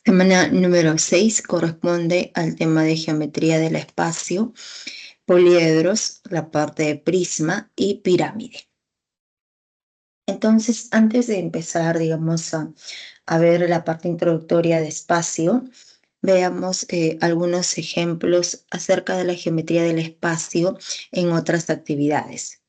Semana número 6 corresponde al tema de geometría del espacio, poliedros, la parte de prisma y pirámide. Entonces, antes de empezar, digamos, a ver la parte introductoria de espacio, veamos algunos ejemplos acerca de la geometría del espacio en otras actividades.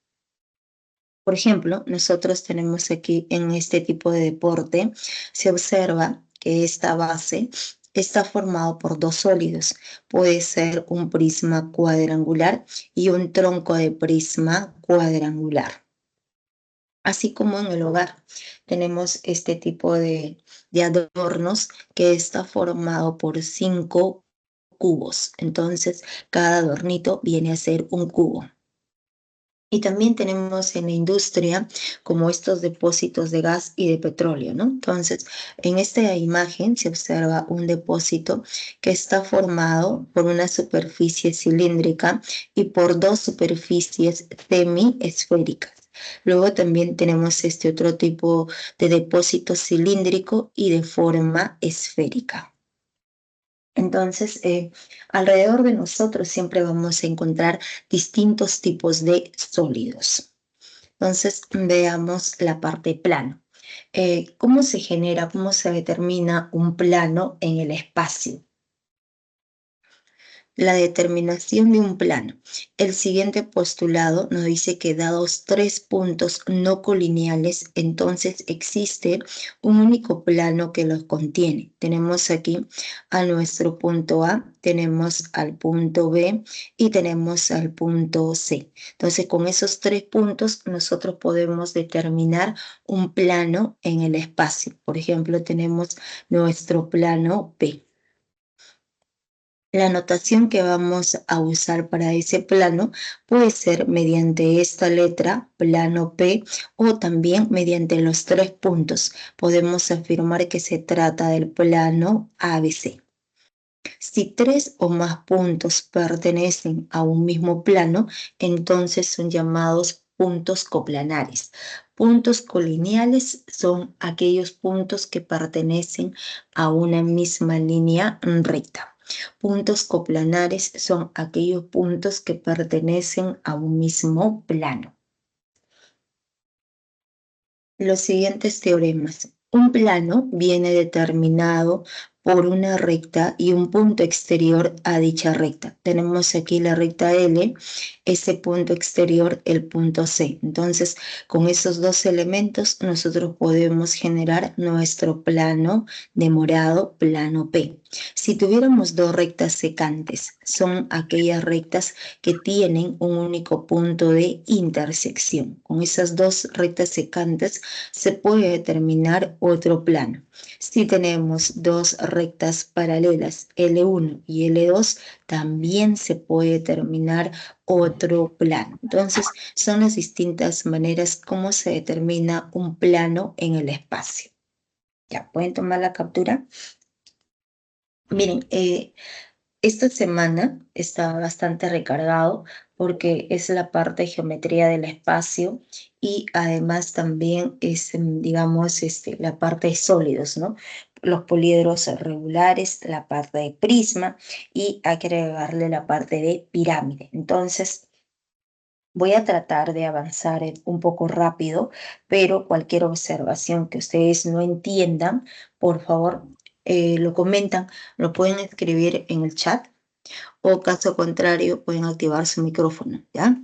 Por ejemplo, nosotros tenemos aquí en este tipo de deporte, se observa que esta base está formado por dos sólidos. Puede ser un prisma cuadrangular y un tronco de prisma cuadrangular. Así como en el hogar tenemos este tipo de adornos que está formado por 5 cubos. Entonces, cada adornito viene a ser un cubo. Y también tenemos en la industria como estos depósitos de gas y de petróleo, ¿no? Entonces, en esta imagen se observa un depósito que está formado por una superficie cilíndrica y por dos superficies semiesféricas. Luego también tenemos este otro tipo de depósito cilíndrico y de forma esférica. Entonces, alrededor de nosotros siempre vamos a encontrar distintos tipos de sólidos. Entonces, veamos la parte plano. ¿Cómo se genera, cómo se determina un plano en el espacio? La determinación de un plano. El siguiente postulado nos dice que dados tres puntos no colineales, entonces existe un único plano que los contiene. Tenemos aquí a nuestro punto A, tenemos al punto B y tenemos al punto C. Entonces, con esos tres puntos nosotros podemos determinar un plano en el espacio. Por ejemplo, tenemos nuestro plano P. La notación que vamos a usar para ese plano puede ser mediante esta letra, plano P, o también mediante los tres puntos. Podemos afirmar que se trata del plano ABC. Si tres o más puntos pertenecen a un mismo plano, entonces son llamados puntos coplanares. Puntos colineales son aquellos puntos que pertenecen a una misma línea recta. Puntos coplanares son aquellos puntos que pertenecen a un mismo plano. Los siguientes teoremas. Un plano viene determinado por una recta y un punto exterior a dicha recta. Tenemos aquí la recta L, ese punto exterior, el punto C. Entonces, con esos dos elementos, nosotros podemos generar nuestro plano de morado, plano P. Si tuviéramos dos rectas secantes, son aquellas rectas que tienen un único punto de intersección. Con esas dos rectas secantes se puede determinar otro plano. Si tenemos dos rectas paralelas, L1 y L2, también se puede determinar otro plano. Entonces, son las distintas maneras como se determina un plano en el espacio. ¿Ya pueden tomar la captura? Miren, esta semana está bastante recargado porque es la parte de geometría del espacio y además también es, digamos, la parte de sólidos, ¿no? Los poliedros regulares, la parte de prisma y hay que agregarle la parte de pirámide. Entonces, voy a tratar de avanzar un poco rápido, pero cualquier observación que ustedes no entiendan, por favor, lo comentan, lo pueden escribir en el chat o caso contrario pueden activar su micrófono, ¿ya?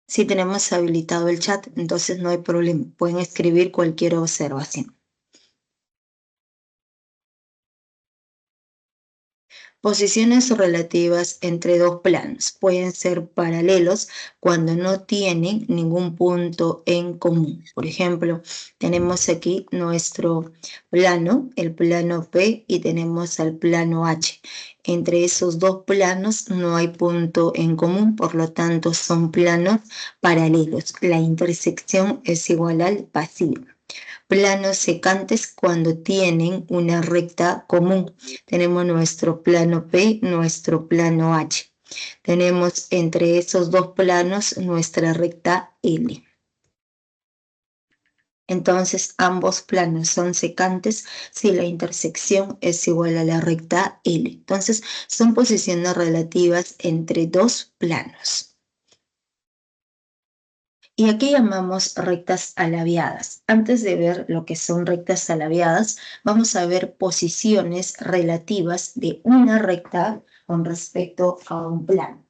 Si tenemos habilitado el chat, entonces no hay problema, pueden escribir cualquier observación. Posiciones relativas entre dos planos pueden ser paralelos cuando no tienen ningún punto en común. Por ejemplo, tenemos aquí nuestro plano, el plano P, y tenemos al plano H. Entre esos dos planos no hay punto en común, por lo tanto son planos paralelos. La intersección es igual al vacío. Planos secantes cuando tienen una recta común. Tenemos nuestro plano P, nuestro plano H. Tenemos entre esos dos planos nuestra recta L. Entonces, ambos planos son secantes si la intersección es igual a la recta L. Entonces, son posiciones relativas entre dos planos. Y aquí llamamos rectas alabeadas. Antes de ver lo que son rectas alabeadas, vamos a ver posiciones relativas de una recta con respecto a un plano.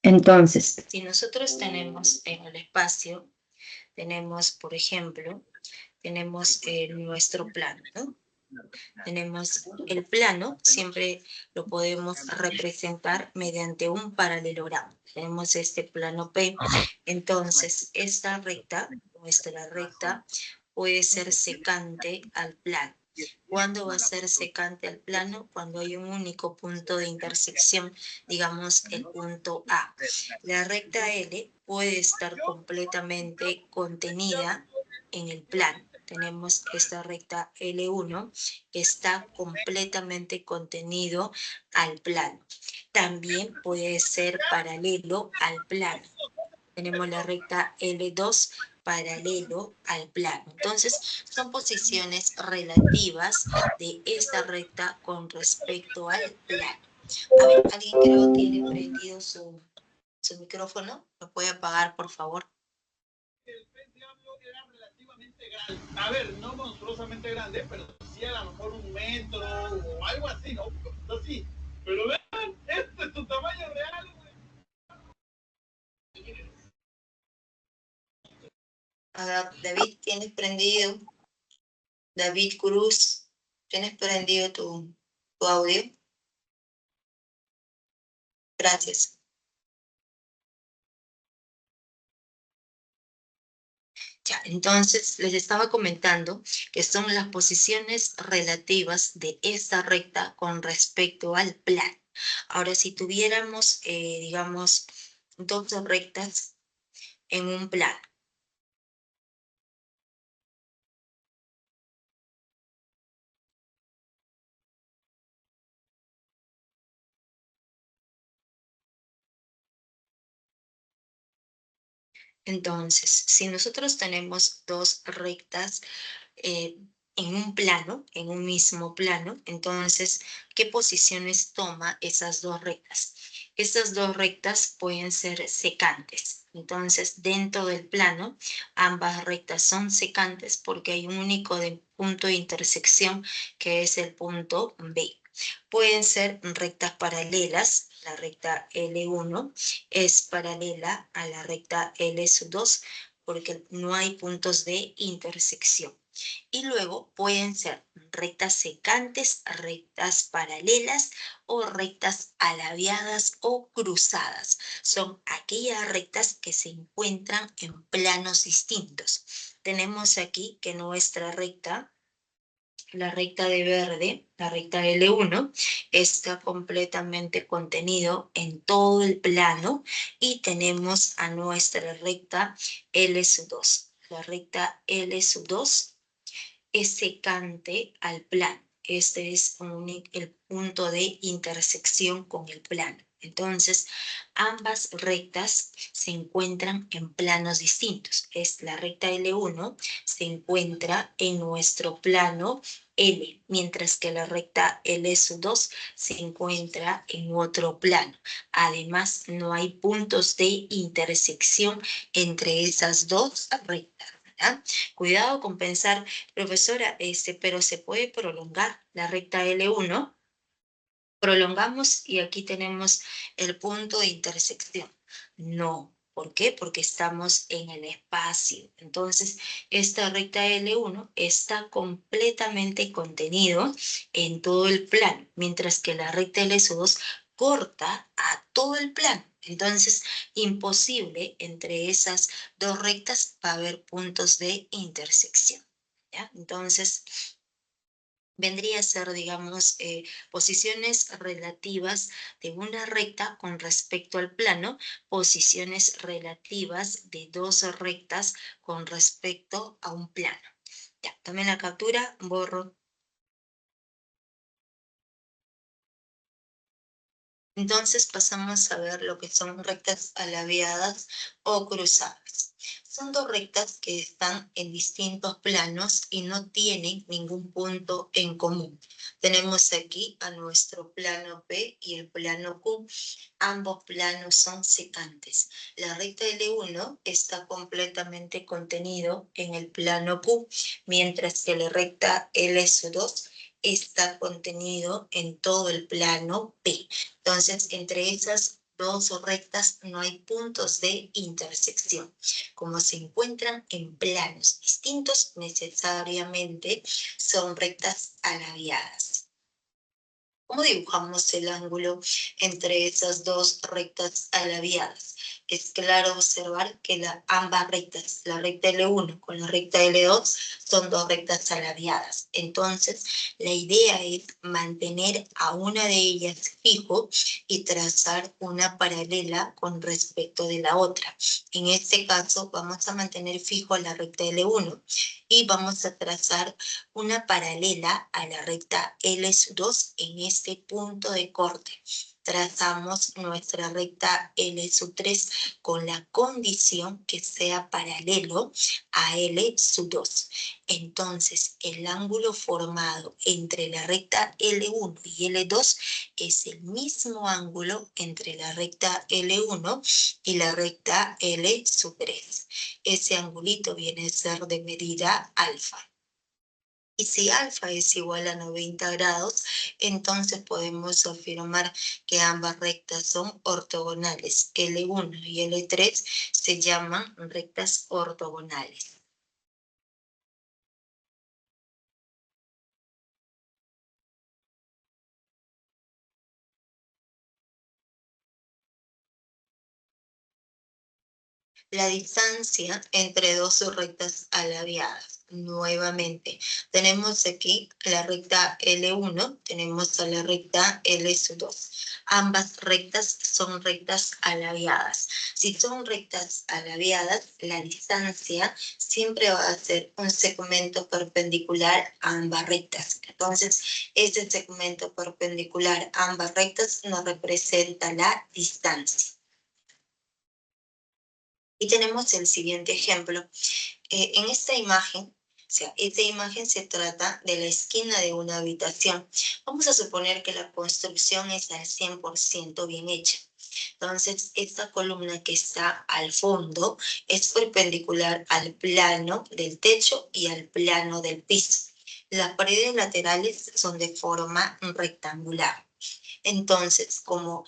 Entonces, si nosotros tenemos en el espacio, tenemos, por ejemplo, tenemos nuestro plano, ¿no? Tenemos el plano, siempre lo podemos representar mediante un paralelogramo. Tenemos este plano P. Entonces, esta recta, nuestra recta, puede ser secante al plano. ¿Cuándo va a ser secante al plano? Cuando hay un único punto de intersección, digamos el punto A. La recta L puede estar completamente contenida en el plano. Tenemos esta recta L1 que está completamente contenido al plano. También puede ser paralelo al plano. Tenemos la recta L2 paralelo al plano. Entonces, son posiciones relativas de esta recta con respecto al plano. A ver, alguien creo tiene prendido su micrófono. ¿Lo puede apagar, por favor? El pez diablo era relativamente grande. A ver, no monstruosamente grande, pero sí a lo mejor 1 metro o algo así, ¿no? Así. Pero vean, este es tu tamaño real, güey. David, ¿tienes prendido? David Cruz, ¿tienes prendido tu audio? Gracias. Ya, entonces les estaba comentando que son las posiciones relativas de esta recta con respecto al plano. Ahora, si tuviéramos, digamos, dos rectas en un plano. Entonces, si nosotros tenemos dos rectas eh, en un plano, en un mismo plano, entonces, ¿qué posiciones toma esas dos rectas? Estas dos rectas pueden ser secantes. Entonces, dentro del plano, ambas rectas son secantes porque hay un único punto de intersección que es el punto B. Pueden ser rectas paralelas. La recta L1 es paralela a la recta L2 porque no hay puntos de intersección. Y luego pueden ser rectas secantes, rectas paralelas o rectas alabeadas o cruzadas. Son aquellas rectas que se encuentran en planos distintos. Tenemos aquí que nuestra recta, la recta de verde, la recta L1, está completamente contenido en todo el plano y tenemos a nuestra recta L2. La recta L2 es secante al plano. Este es el punto de intersección con el plano. Entonces, ambas rectas se encuentran en planos distintos. La recta L1 se encuentra en nuestro plano L, mientras que la recta L2 se encuentra en otro plano. Además, no hay puntos de intersección entre esas dos rectas. ¿Ya? Cuidado con pensar, profesora, pero se puede prolongar la recta L1. Prolongamos y aquí tenemos el punto de intersección. No. ¿Por qué? Porque estamos en el espacio. Entonces, esta recta L1 está completamente contenido en todo el plano, mientras que la recta L2 corta a todo el plano. Entonces, imposible entre esas dos rectas va a haber puntos de intersección. ¿Ya? Entonces, vendría a ser, digamos, posiciones relativas de una recta con respecto al plano, posiciones relativas de dos rectas con respecto a un plano. Ya, tomé la captura, borro. Entonces pasamos a ver lo que son rectas alabeadas o cruzadas. Son dos rectas que están en distintos planos y no tienen ningún punto en común. Tenemos aquí a nuestro plano P y el plano Q. Ambos planos son secantes. La recta L1 está completamente contenido en el plano Q, mientras que la recta L2 está contenido en todo el plano P. Entonces, entre esas dos rectas no hay puntos de intersección. Como se encuentran en planos distintos, necesariamente son rectas alabeadas. ¿Cómo dibujamos el ángulo entre esas dos rectas alabeadas? Es claro observar que ambas rectas, la recta L1 con la recta L2, son dos rectas alabeadas. Entonces, la idea es mantener a una de ellas fijo y trazar una paralela con respecto de la otra. En este caso, vamos a mantener fijo la recta L1 y vamos a trazar una paralela a la recta L2 en este punto de corte. Trazamos nuestra recta L3 con la condición que sea paralelo a L2. Entonces, el ángulo formado entre la recta L1 y L2 es el mismo ángulo entre la recta L1 y la recta L3. Ese angulito viene a ser de medida alfa. Y si alfa es igual a 90 grados, entonces podemos afirmar que ambas rectas son ortogonales. L1 y L3 se llaman rectas ortogonales. La distancia entre dos rectas alabeadas. Nuevamente, tenemos aquí la recta L1, tenemos a la recta L2. Ambas rectas son rectas alabeadas. Si son rectas alabeadas, la distancia siempre va a ser un segmento perpendicular a ambas rectas. Entonces, ese segmento perpendicular a ambas rectas nos representa la distancia. Y tenemos el siguiente ejemplo. En esta imagen, o sea, esta imagen se trata de la esquina de una habitación. Vamos a suponer que la construcción es al 100% bien hecha. Entonces, esta columna que está al fondo es perpendicular al plano del techo y al plano del piso. Las paredes laterales son de forma rectangular. Entonces, como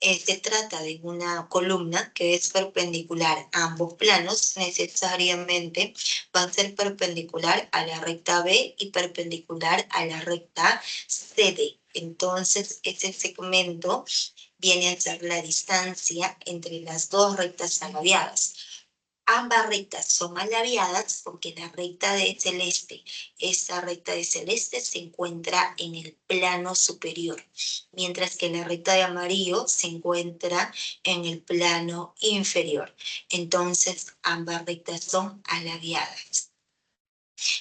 se trata de una columna que es perpendicular a ambos planos, necesariamente va a ser perpendicular a la recta B y perpendicular a la recta CD. Entonces, ese segmento viene a ser la distancia entre las dos rectas alabeadas. Ambas rectas son alabeadas porque la recta de celeste, esta recta de celeste se encuentra en el plano superior, mientras que la recta de amarillo se encuentra en el plano inferior. Entonces, ambas rectas son alabeadas.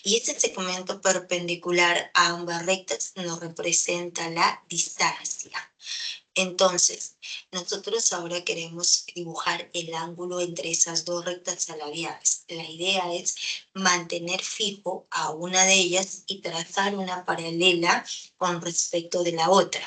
Y este segmento perpendicular a ambas rectas nos representa la distancia. Entonces, nosotros ahora queremos dibujar el ángulo entre esas dos rectas alabeadas. La idea es mantener fijo a una de ellas y trazar una paralela con respecto de la otra.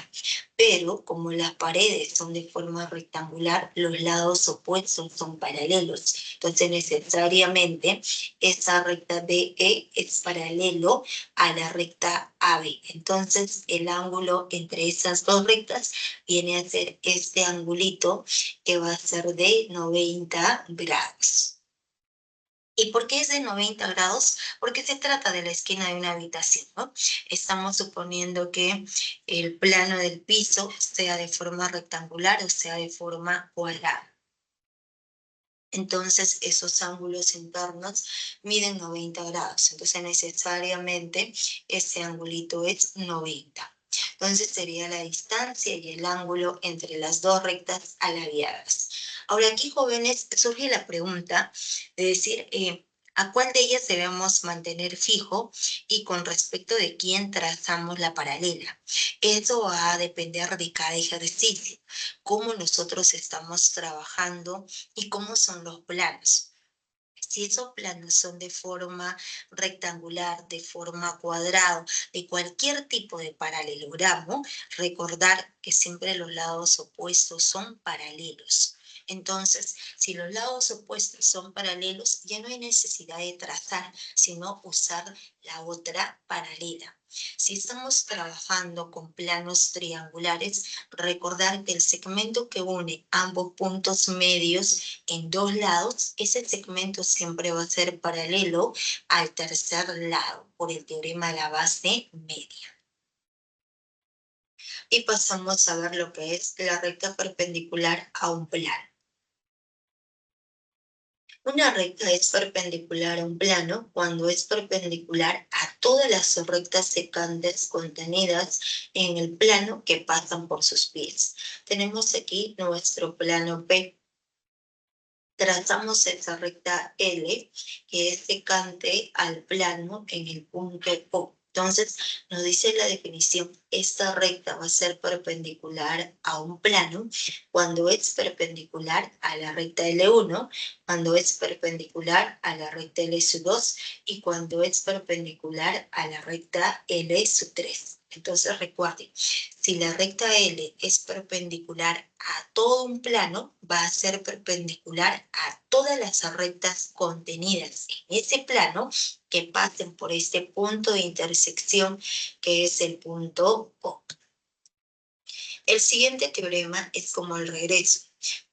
Pero como las paredes son de forma rectangular, los lados opuestos son paralelos. Entonces, necesariamente, esa recta DE es paralelo a la recta AB. Entonces, el ángulo entre esas dos rectas viene a ser este angulito que va a ser de 90 grados. ¿Y por qué es de 90 grados? Porque se trata de la esquina de una habitación, ¿no? Estamos suponiendo que el plano del piso sea de forma rectangular o sea de forma cuadrada. Entonces, esos ángulos internos miden 90 grados. Entonces, necesariamente, ese angulito es 90. Entonces, sería la distancia y el ángulo entre las dos rectas alaviadas. Ahora, aquí, jóvenes, surge la pregunta de decir, ¿a cuál de ellas debemos mantener fijo y con respecto de quién trazamos la paralela? Eso va a depender de cada ejercicio, cómo nosotros estamos trabajando y cómo son los planos. Si esos planos son de forma rectangular, de forma cuadrada, de cualquier tipo de paralelogramo, recordar que siempre los lados opuestos son paralelos. Entonces, si los lados opuestos son paralelos, ya no hay necesidad de trazar, sino usar la otra paralela. Si estamos trabajando con planos triangulares, recordar que el segmento que une ambos puntos medios en dos lados, ese segmento siempre va a ser paralelo al tercer lado, por el teorema de la base media. Y pasamos a ver lo que es la recta perpendicular a un plano. Una recta es perpendicular a un plano cuando es perpendicular a todas las rectas secantes contenidas en el plano que pasan por sus pies. Tenemos aquí nuestro plano P. Trazamos esa recta L que es secante al plano en el punto O. Entonces, nos dice la definición, esta recta va a ser perpendicular a un plano cuando es perpendicular a la recta L1, cuando es perpendicular a la recta L2 y cuando es perpendicular a la recta L3. Entonces, recuerden, si la recta L es perpendicular a todo un plano, va a ser perpendicular a todas las rectas contenidas en ese plano que pasen por este punto de intersección que es el punto O. El siguiente teorema es como el regreso.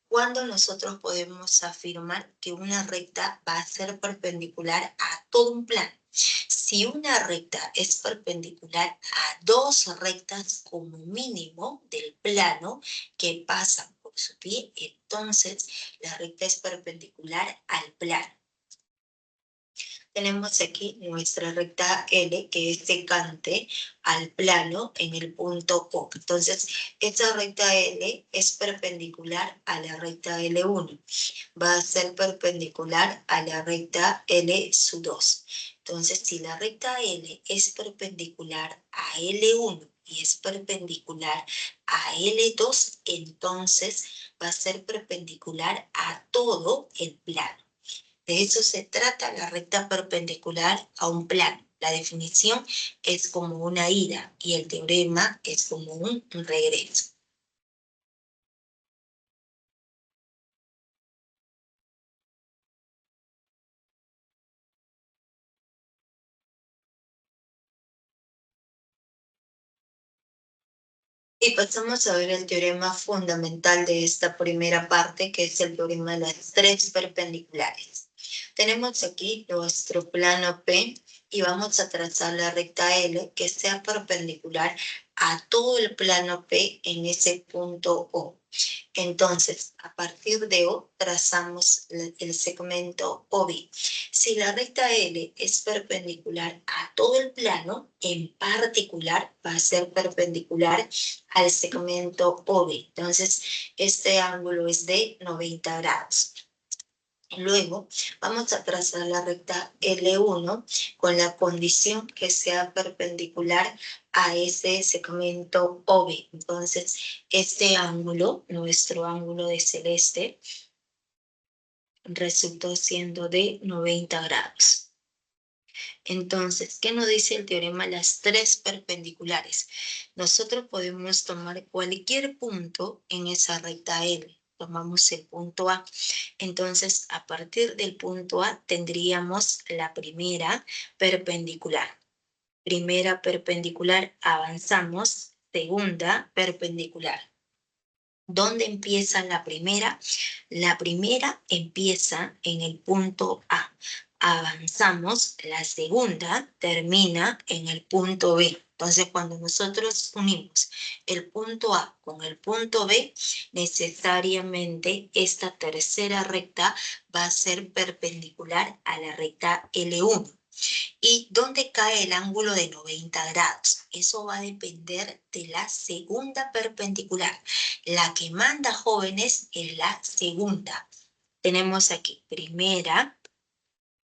Cuando nosotros podemos afirmar que una recta va a ser perpendicular a todo un plano. Si una recta es perpendicular a dos rectas como mínimo del plano que pasan por su pie, entonces la recta es perpendicular al plano. Tenemos aquí nuestra recta L que es secante al plano en el punto O. Entonces, esta recta L es perpendicular a la recta L1. Va a ser perpendicular a la recta L2. Entonces, si la recta L es perpendicular a L1 y es perpendicular a L2, entonces va a ser perpendicular a todo el plano. De eso se trata la recta perpendicular a un plano. La definición es como una ida y el teorema es como un regreso. Y pasamos a ver el teorema fundamental de esta primera parte, que es el teorema de las tres perpendiculares. Tenemos aquí nuestro plano P y vamos a trazar la recta L que sea perpendicular a todo el plano P en ese punto O. Entonces, a partir de O, trazamos el segmento OB. Si la recta L es perpendicular a todo el plano, en particular va a ser perpendicular al segmento OB. Entonces, este ángulo es de 90 grados. Luego vamos a trazar la recta L1 con la condición que sea perpendicular a ese segmento OB. Entonces, este ángulo, nuestro ángulo de celeste, resultó siendo de 90 grados. Entonces, ¿qué nos dice el teorema? Las tres perpendiculares. Nosotros podemos tomar cualquier punto en esa recta L. Tomamos el punto A. Entonces, a partir del punto A tendríamos la primera perpendicular. Primera perpendicular, avanzamos. Segunda perpendicular. ¿Dónde empieza la primera? La primera empieza en el punto A. Avanzamos, la segunda termina en el punto B. Entonces, cuando nosotros unimos el punto A con el punto B, necesariamente esta tercera recta va a ser perpendicular a la recta L1. ¿Y dónde cae el ángulo de 90 grados? Eso va a depender de la segunda perpendicular. La que manda, jóvenes, es la segunda. Tenemos aquí primera,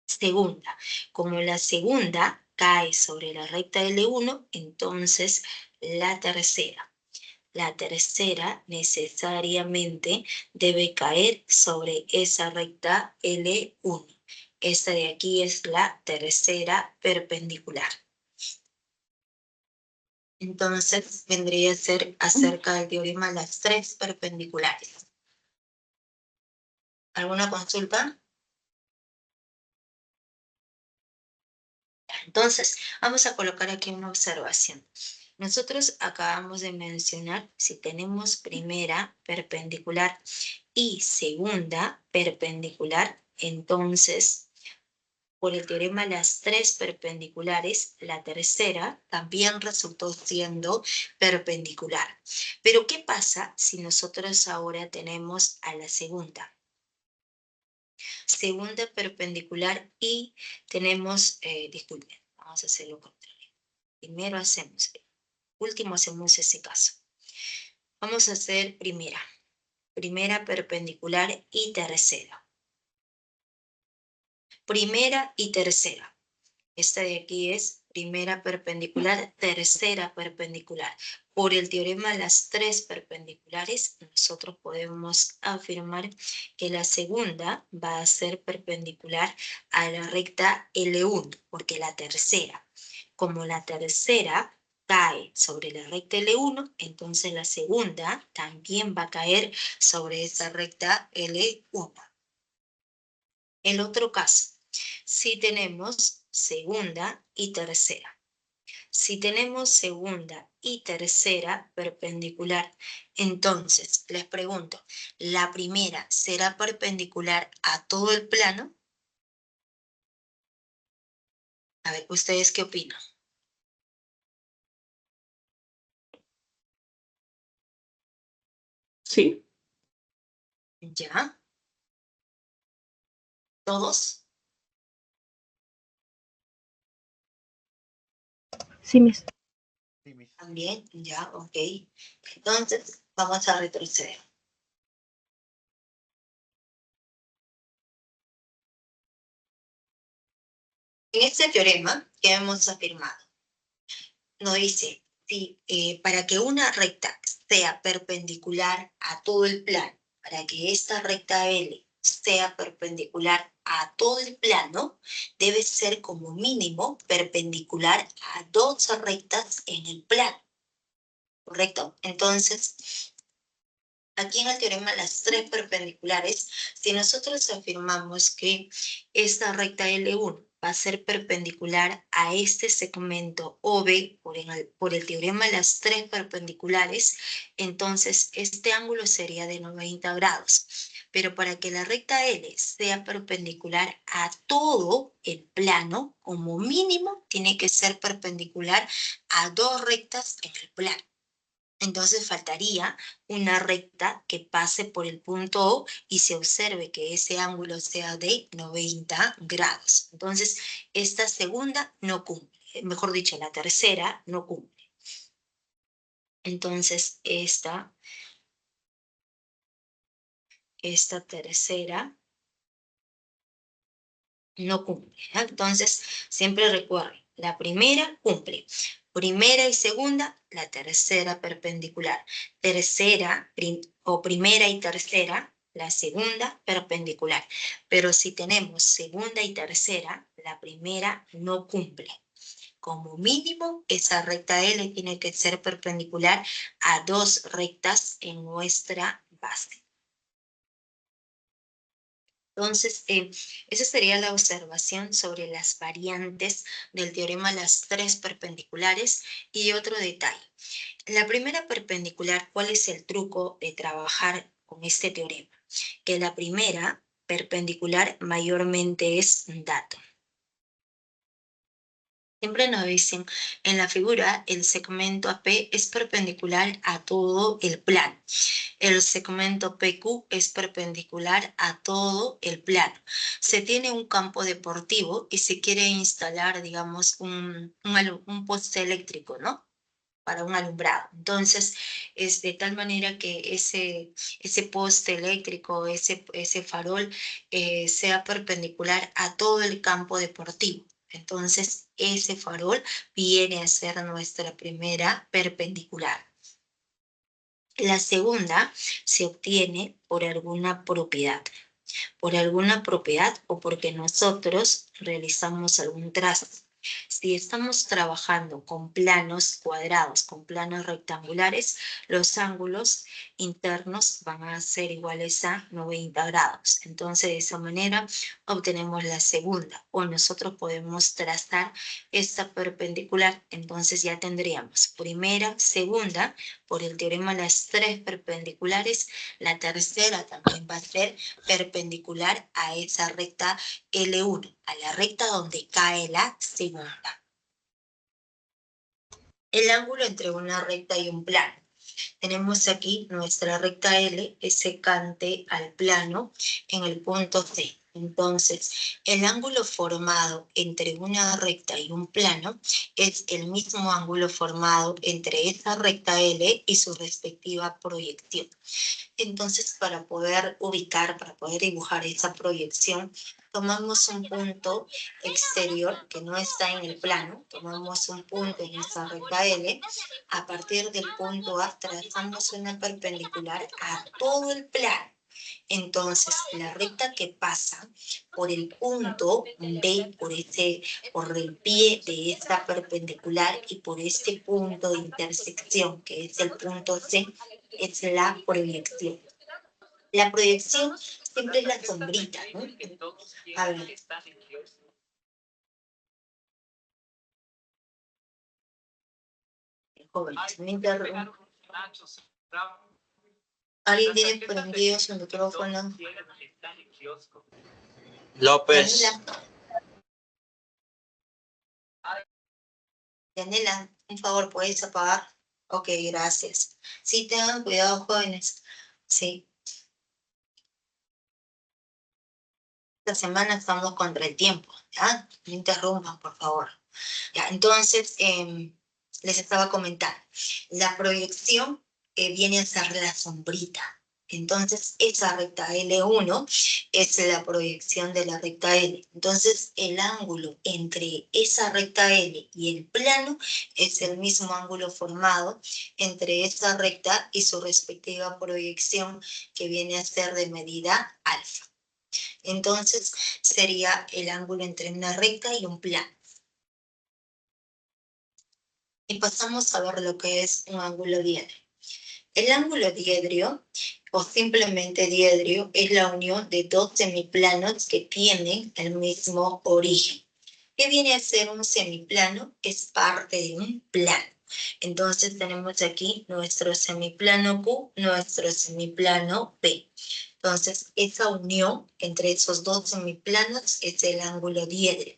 segunda. Como la segunda cae sobre la recta L1, entonces la tercera. La tercera necesariamente debe caer sobre esa recta L1. Esta de aquí es la tercera perpendicular. Entonces vendría a ser acerca del teorema las tres perpendiculares. ¿Alguna consulta? Entonces, vamos a colocar aquí una observación. Nosotros acabamos de mencionar si tenemos primera perpendicular y segunda perpendicular, entonces, por el teorema las tres perpendiculares, la tercera también resultó siendo perpendicular. Pero, ¿qué pasa si nosotros ahora tenemos a la segunda? Segunda perpendicular y tenemos, disculpen, vamos a hacer lo contrario. Primero hacemos, último hacemos ese caso. Vamos a hacer primera perpendicular y tercera. Primera y tercera. Esta de aquí es primera perpendicular, tercera perpendicular. Por el teorema de las tres perpendiculares, nosotros podemos afirmar que la segunda va a ser perpendicular a la recta L1, porque la tercera, como la tercera cae sobre la recta L1, entonces la segunda también va a caer sobre esa recta L1. El otro caso, si tenemos segunda y tercera. Si tenemos segunda y tercera perpendicular, entonces les pregunto, ¿la primera será perpendicular a todo el plano? A ver, ¿ustedes qué opinan? Sí. ¿Ya? ¿Todos? Sí, mis. También, ya, ok. Entonces, vamos a retroceder. En este teorema que hemos afirmado, nos dice, si para que una recta sea perpendicular a todo el plano, para que esta recta L sea perpendicular a todo el plano, debe ser como mínimo perpendicular a dos rectas en el plano. ¿Correcto? Entonces, aquí en el teorema las tres perpendiculares, si nosotros afirmamos que esta recta L1 va a ser perpendicular a este segmento OB por el teorema de las tres perpendiculares, entonces este ángulo sería de 90 grados. Pero para que la recta L sea perpendicular a todo el plano, como mínimo tiene que ser perpendicular a dos rectas en el plano. Entonces faltaría una recta que pase por el punto O y se observe que ese ángulo sea de 90 grados. Entonces, esta segunda no cumple. Mejor dicho, la tercera no cumple. Entonces, esta tercera no cumple. Entonces, siempre recuerden, la primera cumple. Primera y segunda, la tercera perpendicular. Tercera o primera y tercera, la segunda perpendicular. Pero si tenemos segunda y tercera, la primera no cumple. Como mínimo, esa recta L tiene que ser perpendicular a dos rectas en nuestra base. Entonces, esa sería la observación sobre las variantes del teorema de las tres perpendiculares. Y otro detalle. La primera perpendicular, ¿cuál es el truco de trabajar con este teorema? Que la primera perpendicular mayormente es dato. Siempre nos dicen, en la figura, el segmento AP es perpendicular a todo el plano. El segmento PQ es perpendicular a todo el plano. Se tiene un campo deportivo y se quiere instalar, digamos, un poste eléctrico, ¿no? Para un alumbrado. Entonces, es de tal manera que ese poste eléctrico, ese farol, sea perpendicular a todo el campo deportivo. Entonces, ese farol viene a ser nuestra primera perpendicular. La segunda se obtiene por alguna propiedad o porque nosotros realizamos algún trazo. Si estamos trabajando con planos cuadrados, con planos rectangulares, los ángulos internos van a ser iguales a 90 grados. Entonces, de esa manera obtenemos la segunda, o nosotros podemos trazar esta perpendicular. Entonces ya tendríamos primera, segunda, por el teorema de las tres perpendiculares. La tercera también va a ser perpendicular a esa recta L1, a la recta donde cae la segunda. El ángulo entre una recta y un plano. Tenemos aquí nuestra recta L es secante al plano en el punto C. Entonces, el ángulo formado entre una recta y un plano es el mismo ángulo formado entre esa recta L y su respectiva proyección. Entonces, para poder ubicar, para poder dibujar esa proyección, tomamos un punto exterior que no está en el plano, tomamos un punto en esa recta L, a partir del punto A trazamos una perpendicular a todo el plano. Entonces, la recta que pasa por el punto B, por el pie de esta perpendicular y por este punto de intersección, que es el punto C, es la proyección. La proyección siempre es la sombrita, ¿no? A ver. Joven, me interrumpo. ¿Alguien tiene prendido su micrófono? López. Yanela, un favor, ¿puedes apagar? Ok, gracias. Sí, tengan cuidado, jóvenes. Sí. Esta semana estamos contra el tiempo, ¿ya? No interrumpan, por favor. Ya, entonces, les estaba comentando, la proyección viene a ser la sombrita. Entonces, esa recta L1 es la proyección de la recta L. Entonces, el ángulo entre esa recta L y el plano es el mismo ángulo formado entre esa recta y su respectiva proyección, que viene a ser de medida alfa. Entonces, sería el ángulo entre una recta y un plano. Y pasamos a ver lo que es un ángulo diedro. El ángulo diedro, o simplemente diedro, es la unión de dos semiplanos que tienen el mismo origen. ¿Qué viene a ser un semiplano? Es parte de un plano. Entonces tenemos aquí nuestro semiplano Q, nuestro semiplano P. Entonces, esa unión entre esos dos semiplanos es el ángulo diedro.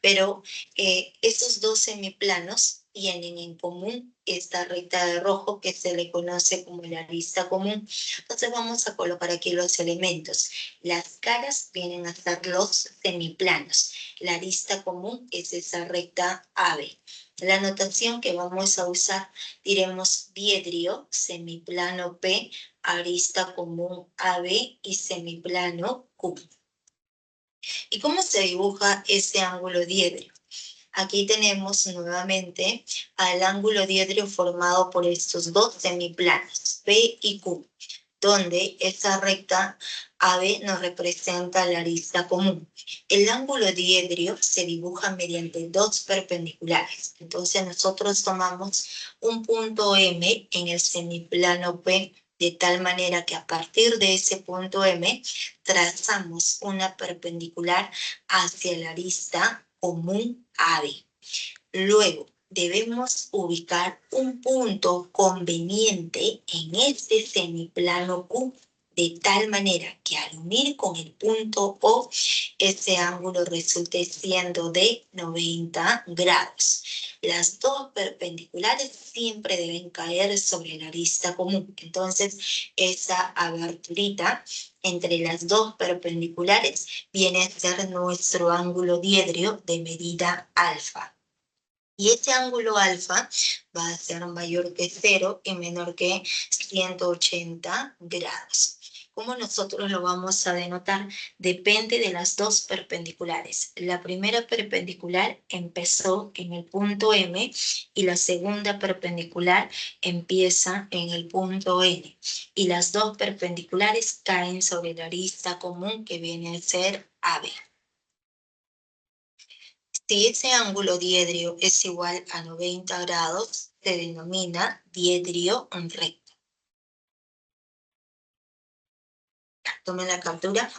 Pero esos dos semiplanos tienen en común esta recta de rojo que se le conoce como la arista común. Entonces vamos a colocar aquí los elementos. Las caras vienen a ser los semiplanos. La arista común es esa recta AB. La notación que vamos a usar, diremos diedrio, semiplano P, arista común AB y semiplano Q. ¿Y cómo se dibuja ese ángulo diedro? Aquí tenemos nuevamente al ángulo diedro formado por estos dos semiplanos, P y Q, donde esa recta AB nos representa la arista común. El ángulo diedro se dibuja mediante dos perpendiculares. Entonces nosotros tomamos un punto M en el semiplano P, de tal manera que a partir de ese punto M trazamos una perpendicular hacia la arista común AB. Luego, debemos ubicar un punto conveniente en este semiplano Q. de tal manera que al unir con el punto O, ese ángulo resulte siendo de 90 grados. Las dos perpendiculares siempre deben caer sobre la arista común. Entonces, esa aberturita entre las dos perpendiculares viene a ser nuestro ángulo diedrio de medida alfa. Y ese ángulo alfa va a ser mayor que 0 y menor que 180 grados. ¿Cómo nosotros lo vamos a denotar? Depende de las dos perpendiculares. La primera perpendicular empezó en el punto M y la segunda perpendicular empieza en el punto N. Y las dos perpendiculares caen sobre la arista común que viene a ser AB. Si ese ángulo diedrio es igual a 90 grados, se denomina diedrio recto. Tomen la captura.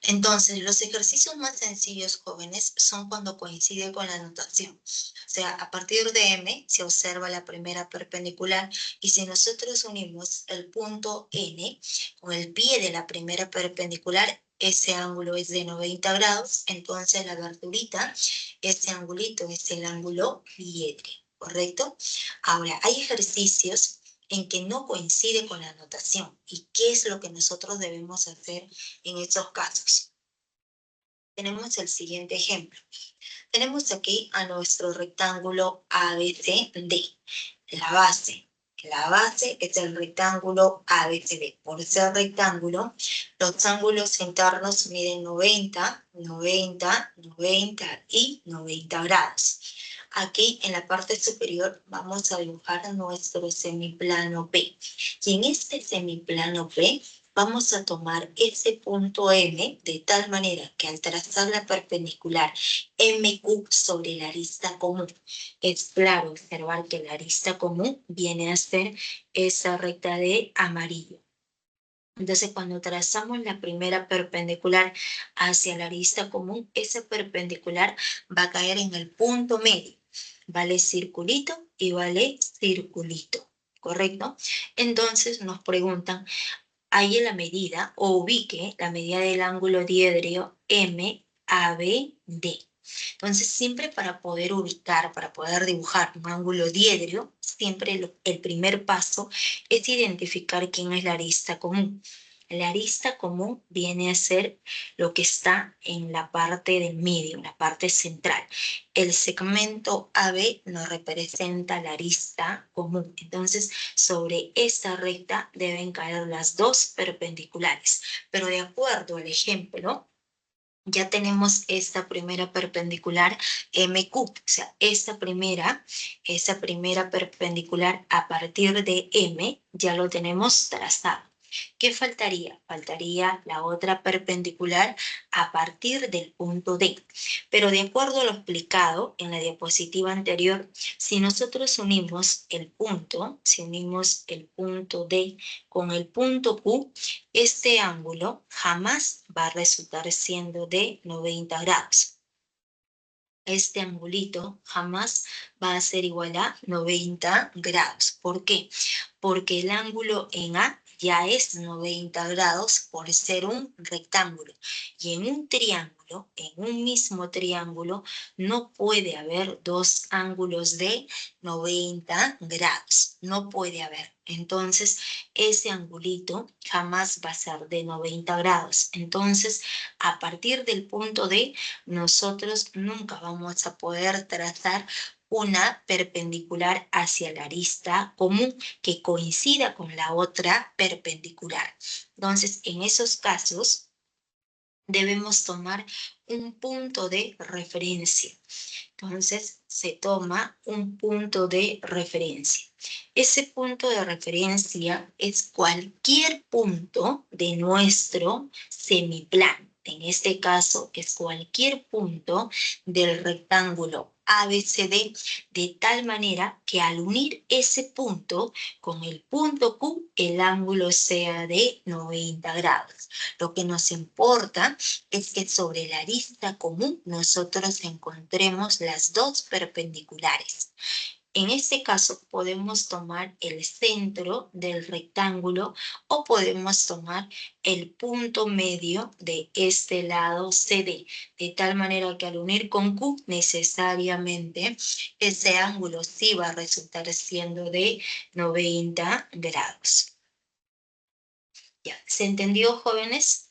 Entonces, los ejercicios más sencillos, jóvenes, son cuando coincide con la notación. O sea, a partir de M se observa la primera perpendicular y si nosotros unimos el punto N con el pie de la primera perpendicular, ese ángulo es de 90 grados, entonces la aberturita, ese angulito es el ángulo diedrio, ¿correcto? Ahora, hay ejercicios en que no coincide con la notación. ¿Y qué es lo que nosotros debemos hacer en estos casos? Tenemos el siguiente ejemplo. Tenemos aquí a nuestro rectángulo ABCD. La base es el rectángulo ABCD. Por ser rectángulo, los ángulos internos miden 90, 90, 90 y 90 grados. Aquí en la parte superior vamos a dibujar nuestro semiplano P. Y en este semiplano P vamos a tomar ese punto M de tal manera que al trazar la perpendicular MQ sobre la arista común, es claro observar que la arista común viene a ser esa recta de amarillo. Entonces, cuando trazamos la primera perpendicular hacia la arista común, esa perpendicular va a caer en el punto medio. Vale circulito y vale circulito, ¿correcto? Entonces nos preguntan, hay la medida o ubique la medida del ángulo diedrio MABD. Entonces, siempre para poder ubicar, para poder dibujar un ángulo diedrio, siempre el primer paso es identificar quién es la arista común. La arista común viene a ser lo que está en la parte del medio, en la parte central. El segmento AB nos representa la arista común. Entonces, sobre esta recta deben caer las dos perpendiculares. Pero de acuerdo al ejemplo, ya tenemos esta primera perpendicular MQ, o sea, esa primera perpendicular a partir de M ya lo tenemos trazado. ¿Qué faltaría? Faltaría la otra perpendicular a partir del punto D. Pero de acuerdo a lo explicado en la diapositiva anterior, si nosotros unimos el punto D con el punto Q, este ángulo jamás va a resultar siendo de 90 grados. Este angulito jamás va a ser igual a 90 grados. ¿Por qué? Porque el ángulo en A ya es 90 grados por ser un rectángulo. Y en un triángulo, en un mismo triángulo, no puede haber dos ángulos de 90 grados. No puede haber. Entonces, ese angulito jamás va a ser de 90 grados. Entonces, a partir del punto D, nosotros nunca vamos a poder trazar una perpendicular hacia la arista común que coincida con la otra perpendicular. Entonces, en esos casos, debemos tomar un punto de referencia. Entonces, se toma un punto de referencia. Ese punto de referencia es cualquier punto de nuestro semiplano. En este caso, es cualquier punto del rectángulo ABCD, de tal manera que al unir ese punto con el punto Q, el ángulo sea de 90 grados. Lo que nos importa es que sobre la arista común nosotros encontremos las dos perpendiculares. En este caso podemos tomar el centro del rectángulo o podemos tomar el punto medio de este lado CD, de tal manera que al unir con Q necesariamente ese ángulo sí va a resultar siendo de 90 grados. ¿Ya? ¿Se entendió, jóvenes?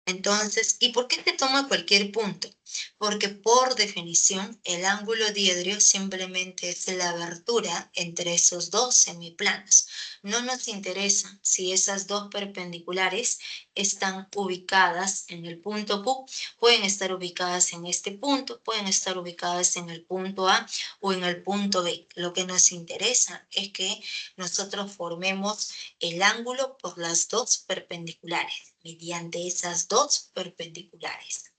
Entonces, ¿y por qué se toma cualquier punto? Porque por definición el ángulo diedro simplemente es la abertura entre esos dos semiplanos. No nos interesa si esas dos perpendiculares están ubicadas en el punto Q, pueden estar ubicadas en este punto, pueden estar ubicadas en el punto A o en el punto B. Lo que nos interesa es que nosotros formemos el ángulo por las dos perpendiculares, mediante esas dos perpendiculares.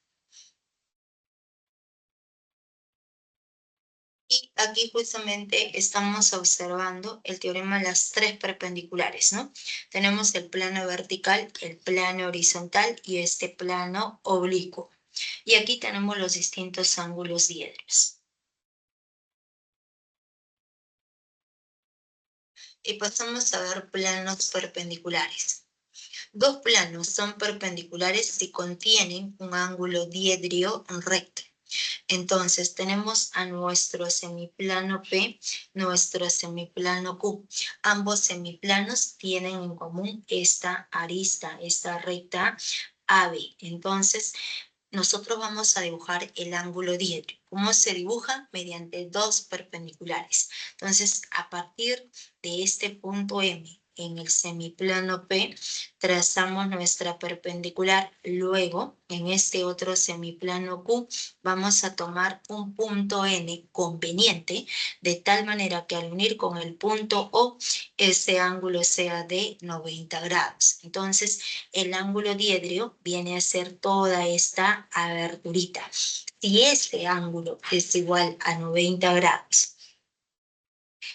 Y aquí justamente estamos observando el teorema de las tres perpendiculares, ¿no? Tenemos el plano vertical, el plano horizontal y este plano oblicuo. Y aquí tenemos los distintos ángulos diedros. Y pasamos a ver planos perpendiculares. Dos planos son perpendiculares si contienen un ángulo diedrio recto. Entonces tenemos a nuestro semiplano P, nuestro semiplano Q. Ambos semiplanos tienen en común esta arista, esta recta AB. Entonces nosotros vamos a dibujar el ángulo diedro. ¿Cómo se dibuja? Mediante dos perpendiculares. Entonces, a partir de este punto M en el semiplano P, trazamos nuestra perpendicular. Luego, en este otro semiplano Q, vamos a tomar un punto N conveniente, de tal manera que al unir con el punto O, ese ángulo sea de 90 grados. Entonces, el ángulo diedro viene a ser toda esta aberturita. Si este ángulo es igual a 90 grados,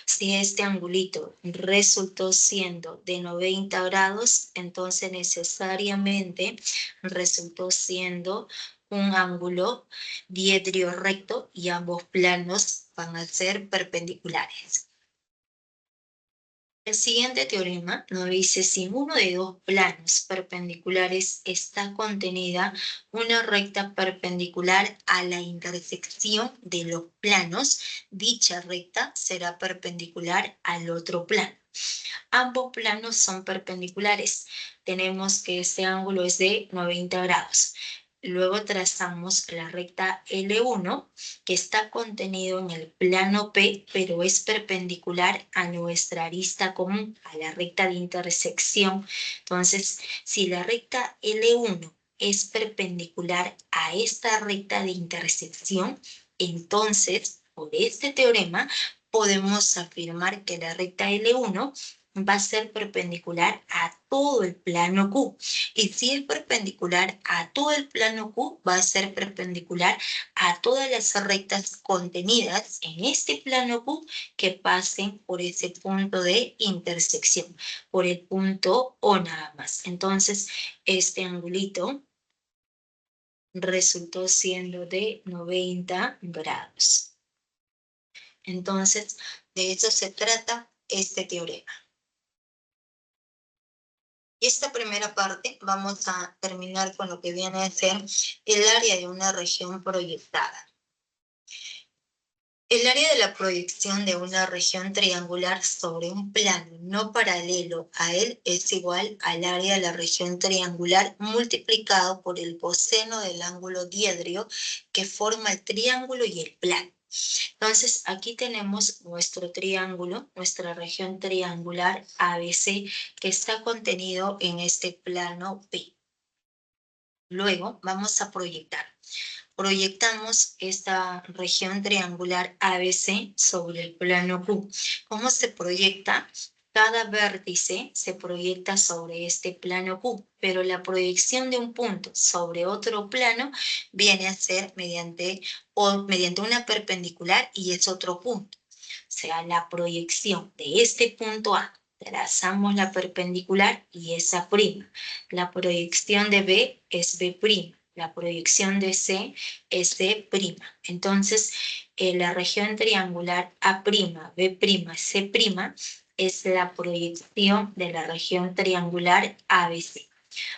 si este angulito resultó siendo de 90 grados, entonces necesariamente resultó siendo un ángulo diedrio recto y ambos planos van a ser perpendiculares. El siguiente teorema nos dice si en uno de dos planos perpendiculares está contenida una recta perpendicular a la intersección de los planos, dicha recta será perpendicular al otro plano. Ambos planos son perpendiculares. Tenemos que este ángulo es de 90 grados. Luego trazamos la recta L1, que está contenido en el plano P, pero es perpendicular a nuestra arista común, a la recta de intersección. Entonces, si la recta L1 es perpendicular a esta recta de intersección, entonces, por este teorema, podemos afirmar que la recta L1 va a ser perpendicular a todo el plano Q. Y si es perpendicular a todo el plano Q, va a ser perpendicular a todas las rectas contenidas en este plano Q que pasen por ese punto de intersección, por el punto O nada más. Entonces, este angulito resultó siendo de 90 grados. Entonces, de eso se trata este teorema. Y esta primera parte vamos a terminar con lo que viene a ser el área de una región proyectada. El área de la proyección de una región triangular sobre un plano no paralelo a él es igual al área de la región triangular multiplicado por el coseno del ángulo diedrio que forma el triángulo y el plano. Entonces, aquí tenemos nuestro triángulo, nuestra región triangular ABC, que está contenido en este plano P. Luego vamos a proyectar. Proyectamos esta región triangular ABC sobre el plano Q. ¿Cómo se proyecta? Cada vértice se proyecta sobre este plano Q, pero la proyección de un punto sobre otro plano viene a ser mediante una perpendicular y es otro punto. O sea, la proyección de este punto A, trazamos la perpendicular y esa prima. La proyección de B es B'. la proyección de C es C'. Entonces, la región triangular A', B', C' es la proyección de la región triangular ABC.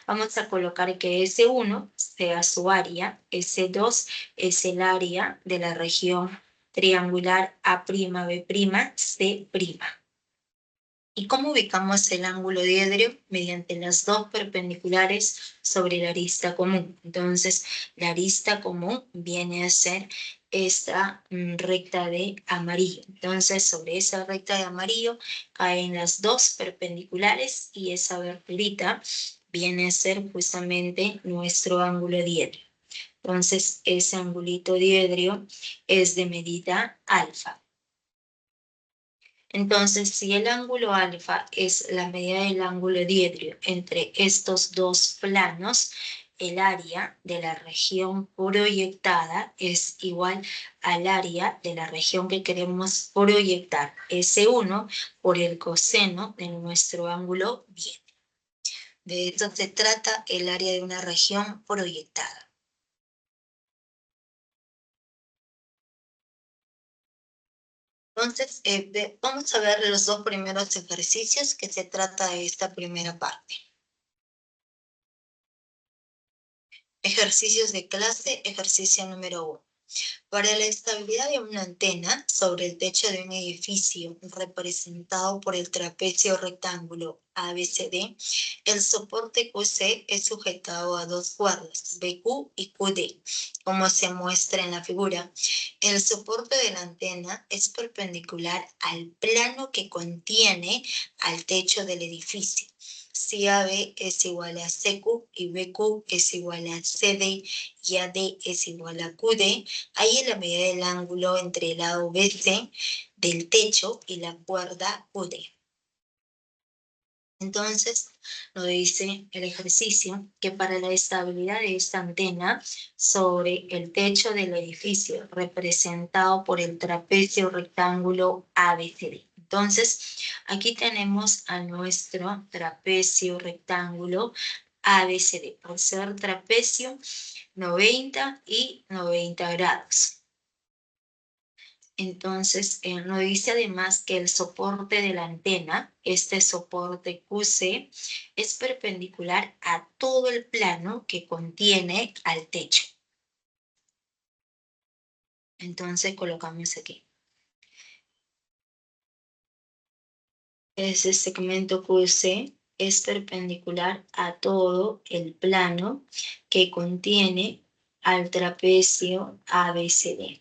Vamos a colocar que S1 sea su área, S2 es el área de la región triangular A', B', C'. ¿Y cómo ubicamos el ángulo diedro? Mediante las dos perpendiculares sobre la arista común. Entonces, la arista común viene a ser esta recta de amarillo. Entonces, sobre esa recta de amarillo caen las dos perpendiculares y esa verticalita viene a ser justamente nuestro ángulo diedro. Entonces, ese angulito diedro es de medida alfa. Entonces, si el ángulo alfa es la medida del ángulo diedro entre estos dos planos, el área de la región proyectada es igual al área de la región que queremos proyectar, S1, por el coseno de nuestro ángulo diedro. De esto se trata el área de una región proyectada. Entonces, vamos a ver los dos primeros ejercicios que se trata de esta primera parte. Ejercicios de clase, ejercicio número 1. Para la estabilidad de una antena sobre el techo de un edificio representado por el trapecio rectángulo ABCD, el soporte QC es sujetado a dos cuerdas, BQ y QD, como se muestra en la figura. El soporte de la antena es perpendicular al plano que contiene al techo del edificio. Si AB es igual a CQ y BQ es igual a CD y AD es igual a QD, ahí la medida del ángulo entre el lado BC del techo y la cuerda QD. Entonces, nos dice el ejercicio que para la estabilidad de esta antena sobre el techo del edificio representado por el trapecio rectángulo ABCD. Entonces, aquí tenemos a nuestro trapecio rectángulo ABCD. Por ser trapecio, 90 y 90 grados. Entonces, nos dice además que el soporte de la antena, este soporte QC, es perpendicular a todo el plano que contiene al techo. Entonces, colocamos aquí. Ese segmento QC es perpendicular a todo el plano que contiene al trapecio ABCD.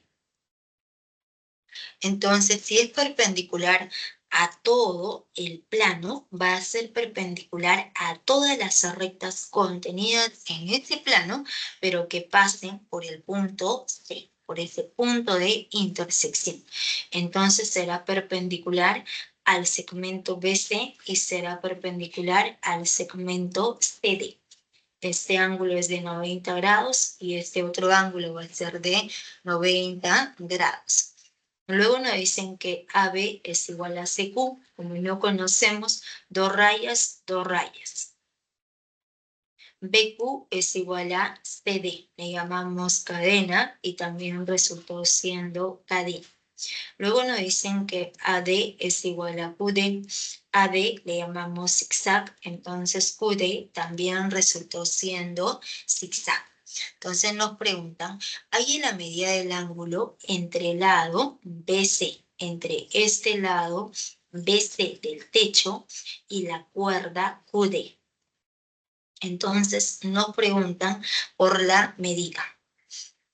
Entonces, si es perpendicular a todo el plano, va a ser perpendicular a todas las rectas contenidas en ese plano, pero que pasen por el punto C, por ese punto de intersección. Entonces, será perpendicular al segmento BC y será perpendicular al segmento CD. Este ángulo es de 90 grados y este otro ángulo va a ser de 90 grados. Luego nos dicen que AB es igual a CQ, como no conocemos, dos rayas, dos rayas. BQ es igual a CD, le llamamos cadena y también resultó siendo cadena. Luego nos dicen que AD es igual a QD, AD le llamamos zigzag, entonces QD también resultó siendo zigzag. Entonces nos preguntan, ¿hay la medida del ángulo entre el lado BC, entre este lado BC del techo y la cuerda QD? Entonces nos preguntan por la medida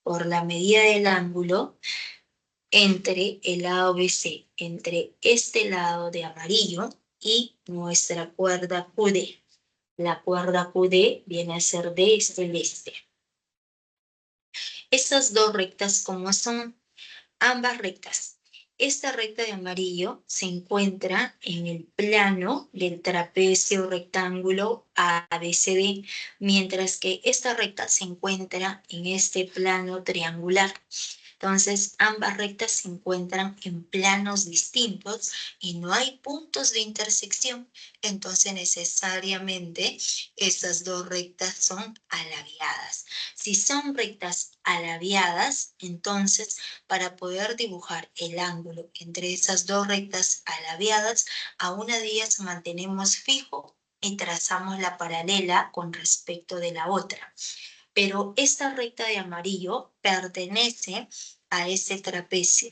del ángulo entre el lado BC, entre este lado de amarillo y nuestra cuerda QD. La cuerda QD viene a ser de celeste. Estas dos rectas, ¿cómo son? Ambas rectas. Esta recta de amarillo se encuentra en el plano del trapecio rectángulo ABCD, mientras que esta recta se encuentra en este plano triangular. Entonces, ambas rectas se encuentran en planos distintos y no hay puntos de intersección. Entonces, necesariamente, estas dos rectas son alabiadas. Si son rectas alabiadas, entonces, para poder dibujar el ángulo entre esas dos rectas alabiadas, a una de ellas mantenemos fijo y trazamos la paralela con respecto de la otra. Pero esta recta de amarillo pertenece a ese trapecio,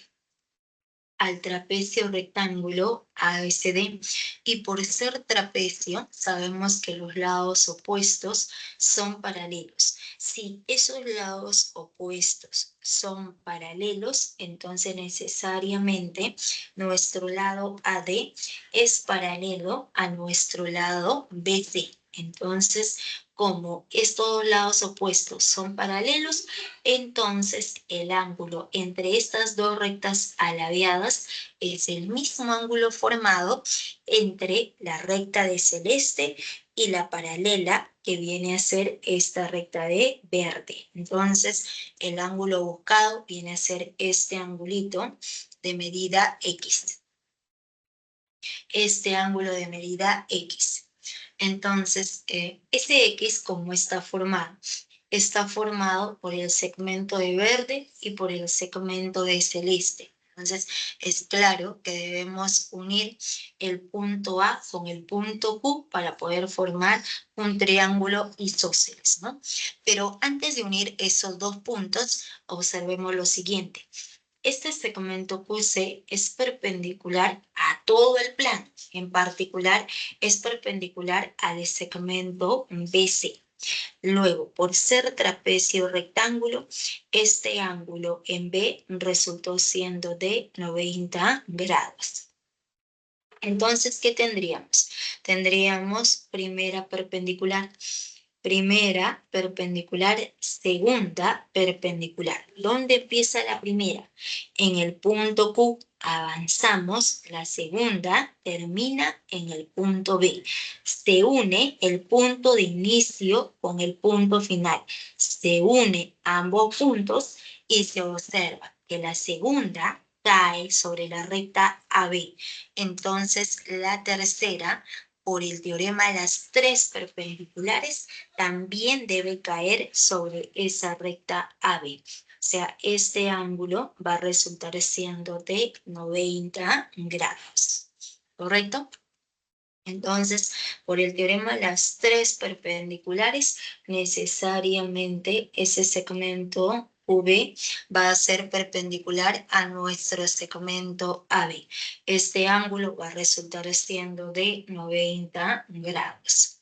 al trapecio rectángulo ASD, y por ser trapecio sabemos que los lados opuestos son paralelos. Si esos lados opuestos son paralelos, entonces necesariamente nuestro lado AD es paralelo a nuestro lado BC. Entonces, como estos lados opuestos son paralelos, entonces el ángulo entre estas dos rectas alabiadas es el mismo ángulo formado entre la recta de celeste y la paralela que viene a ser esta recta de verde. Entonces, el ángulo buscado viene a ser este angulito de medida X. Este ángulo de medida X. Entonces, ese X, ¿cómo está formado? Está formado por el segmento de verde y por el segmento de celeste. Entonces, es claro que debemos unir el punto A con el punto Q para poder formar un triángulo isósceles, ¿no? Pero antes de unir esos dos puntos, observemos lo siguiente. Este segmento QC es perpendicular a todo el plano. En particular, es perpendicular al segmento BC. Luego, por ser trapecio rectángulo, este ángulo en B resultó siendo de 90 grados. Entonces, ¿qué tendríamos? Tendríamos primera perpendicular, segunda perpendicular. ¿Dónde empieza la primera? En el punto Q avanzamos, la segunda termina en el punto B. Se une el punto de inicio con el punto final. Se une ambos puntos y se observa que la segunda cae sobre la recta AB. Entonces, la tercera, por el teorema de las tres perpendiculares, también debe caer sobre esa recta AB. O sea, este ángulo va a resultar siendo de 90 grados. ¿Correcto? Entonces, por el teorema de las tres perpendiculares, necesariamente ese segmento V va a ser perpendicular a nuestro segmento AB. Este ángulo va a resultar siendo de 90 grados.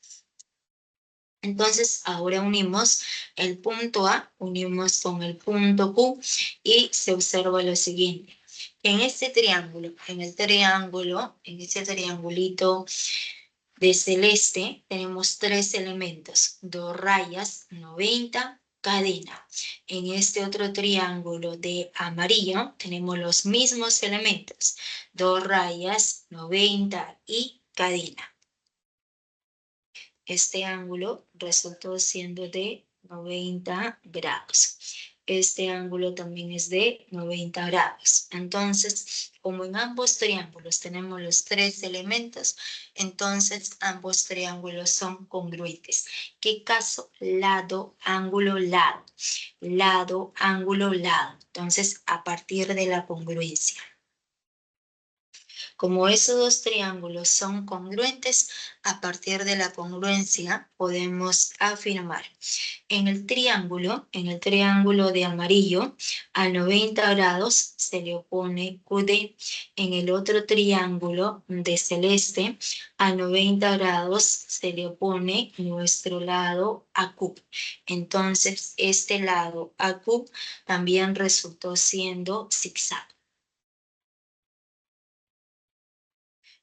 Entonces, ahora unimos el punto A, unimos con el punto Q y se observa lo siguiente. En este triángulo, en ese triangulito de celeste, tenemos tres elementos, dos rayas, 90, cadena. En este otro triángulo de amarillo, tenemos los mismos elementos, dos rayas, 90 y cadena. Este ángulo resultó siendo de 90 grados. Este ángulo también es de 90 grados. Entonces, como en ambos triángulos tenemos los tres elementos, entonces ambos triángulos son congruentes. ¿Qué caso? Lado, ángulo, lado. Lado, ángulo, lado. Entonces, a partir de la congruencia. Como esos dos triángulos son congruentes, a partir de la congruencia podemos afirmar en el triángulo de amarillo, a 90 grados se le opone QD. En el otro triángulo de celeste, a 90 grados se le opone nuestro lado AQ. Entonces, este lado AQ también resultó siendo zigzag.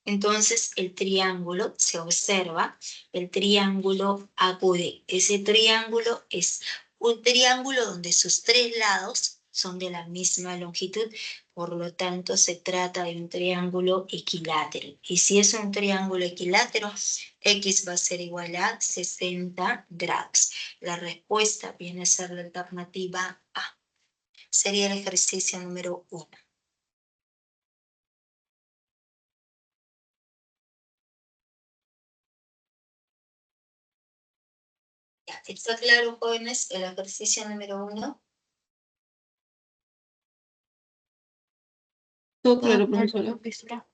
Entonces, el triángulo se observa, el triángulo AQD. Ese triángulo es un triángulo donde sus tres lados son de la misma longitud, por lo tanto se trata de un triángulo equilátero. Y si es un triángulo equilátero, X va a ser igual a 60 grados. La respuesta viene a ser la alternativa A. Sería el ejercicio número 1. ¿Está claro, jóvenes, el ejercicio número 1? Todo claro, profesora.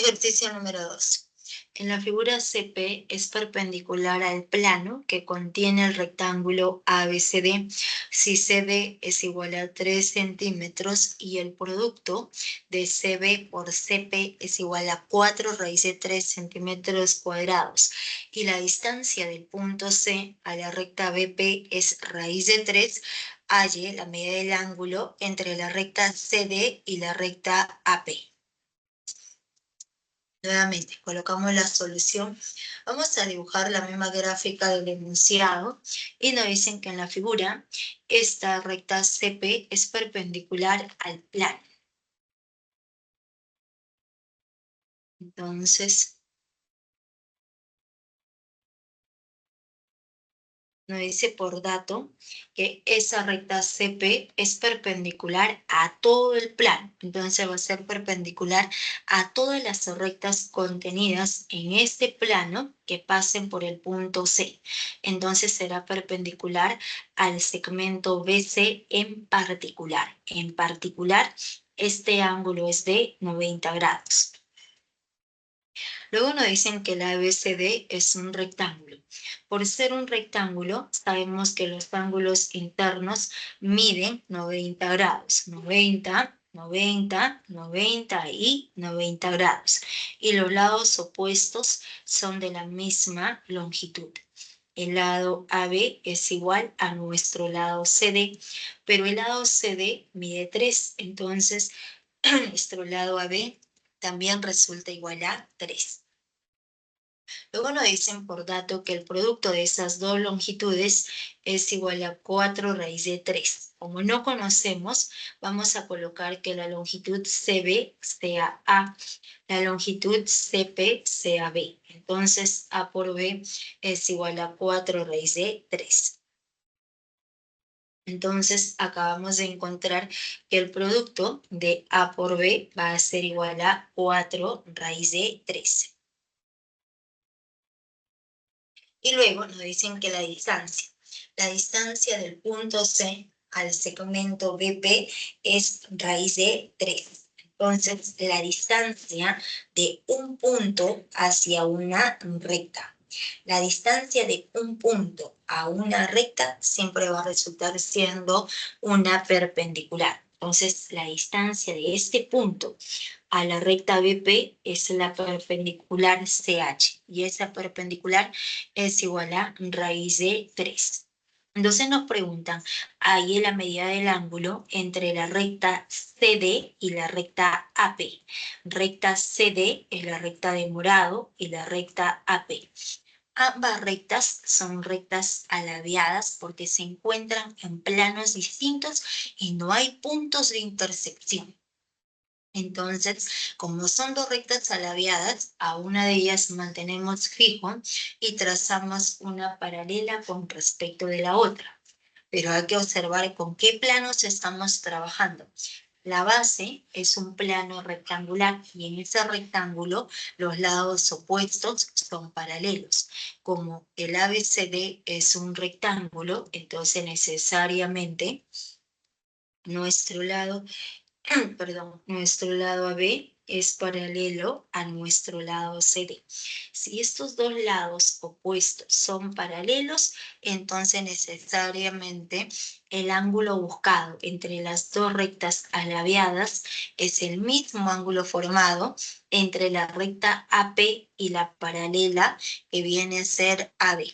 Ejercicio número 2. En la figura CP es perpendicular al plano que contiene el rectángulo ABCD. Si CD es igual a 3 centímetros y el producto de CB por CP es igual a 4 raíz de 3 centímetros cuadrados y la distancia del punto C a la recta BP es raíz de 3, halle la medida del ángulo entre la recta CD y la recta AP. Nuevamente, colocamos la solución. Vamos a dibujar la misma gráfica del enunciado y nos dicen que en la figura esta recta CP es perpendicular al plano. Entonces, nos dice por dato que esa recta CP es perpendicular a todo el plano. Entonces va a ser perpendicular a todas las rectas contenidas en este plano que pasen por el punto C. Entonces será perpendicular al segmento BC en particular. En particular, este ángulo es de 90 grados. Luego nos dicen que la ABCD es un rectángulo. Por ser un rectángulo, sabemos que los ángulos internos miden 90 grados. 90, 90, 90 y 90 grados. Y los lados opuestos son de la misma longitud. El lado AB es igual a nuestro lado CD, pero el lado CD mide 3, entonces nuestro lado AB también resulta igual a 3. Luego nos dicen por dato que el producto de esas dos longitudes es igual a 4 raíz de 3. Como no conocemos, vamos a colocar que la longitud CB sea A, la longitud CP sea B. Entonces, A por B es igual a 4 raíz de 3. Entonces, acabamos de encontrar que el producto de A por B va a ser igual a 4 raíz de 13. Y luego nos dicen que la distancia del punto C al segmento BP es raíz de 3. Entonces, la distancia de un punto hacia una recta. La distancia de un punto a una recta siempre va a resultar siendo una perpendicular. Entonces, la distancia de este punto a la recta BP es la perpendicular CH y esa perpendicular es igual a raíz de 3. Entonces nos preguntan, ahí la medida del ángulo entre la recta CD y la recta AP. Recta CD es la recta de morado y la recta AP. Ambas rectas son rectas alabeadas porque se encuentran en planos distintos y no hay puntos de intersección. Entonces, como son dos rectas alabeadas, a una de ellas mantenemos fijo y trazamos una paralela con respecto de la otra. Pero hay que observar con qué planos estamos trabajando. La base es un plano rectangular y en ese rectángulo los lados opuestos son paralelos. Como el ABCD es un rectángulo, entonces necesariamente nuestro lado nuestro lado AB es paralelo a nuestro lado CD. Si estos dos lados opuestos son paralelos, entonces necesariamente el ángulo buscado entre las dos rectas alabeadas es el mismo ángulo formado entre la recta AP y la paralela que viene a ser AB.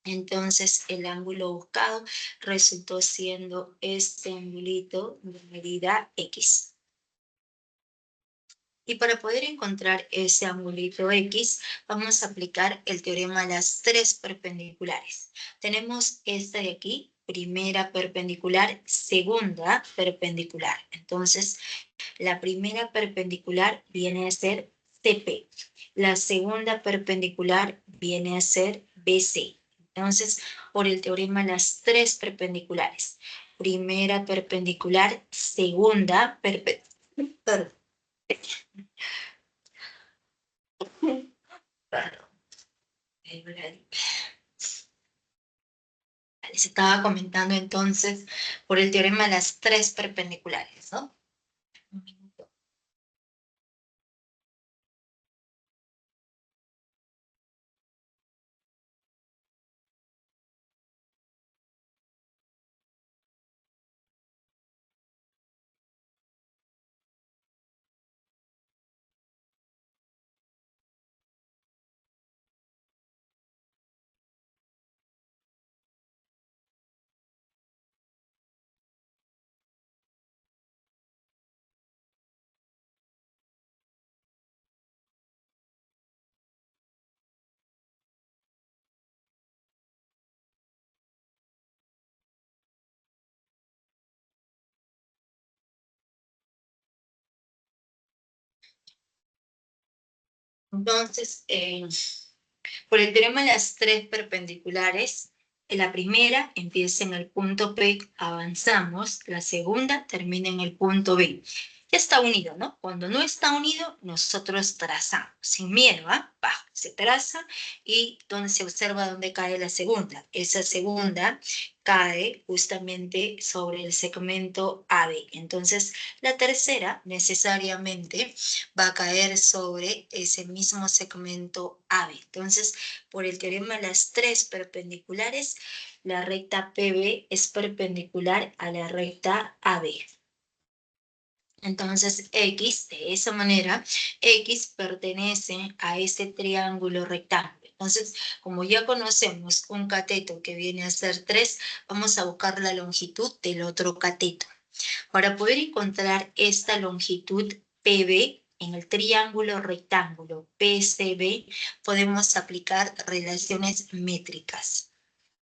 Entonces, el ángulo buscado resultó siendo este angulito de medida X. Y para poder encontrar ese angulito X, vamos a aplicar el teorema de las tres perpendiculares. Tenemos esta de aquí, primera perpendicular, segunda perpendicular. Entonces, la primera perpendicular viene a ser CP. La segunda perpendicular viene a ser BC. Entonces, por el teorema de las tres perpendiculares. Primera perpendicular, segunda perpendicular. Les estaba comentando entonces por el teorema de las tres perpendiculares, ¿no? Un minuto. Entonces, por el teorema de las tres perpendiculares, la primera empieza en el punto P, avanzamos, la segunda termina en el punto B. Ya está unido, ¿no? Cuando no está unido, nosotros trazamos, sin miedo, ¿ah? Se traza y donde se observa dónde cae la segunda. Esa segunda cae justamente sobre el segmento AB. Entonces, la tercera necesariamente va a caer sobre ese mismo segmento AB. Entonces, por el teorema de las tres perpendiculares, la recta PB es perpendicular a la recta AB. Entonces, X, de esa manera, X pertenece a este triángulo rectángulo. Entonces, como ya conocemos un cateto que viene a ser 3, vamos a buscar la longitud del otro cateto. Para poder encontrar esta longitud PB en el triángulo rectángulo PCB, podemos aplicar relaciones métricas.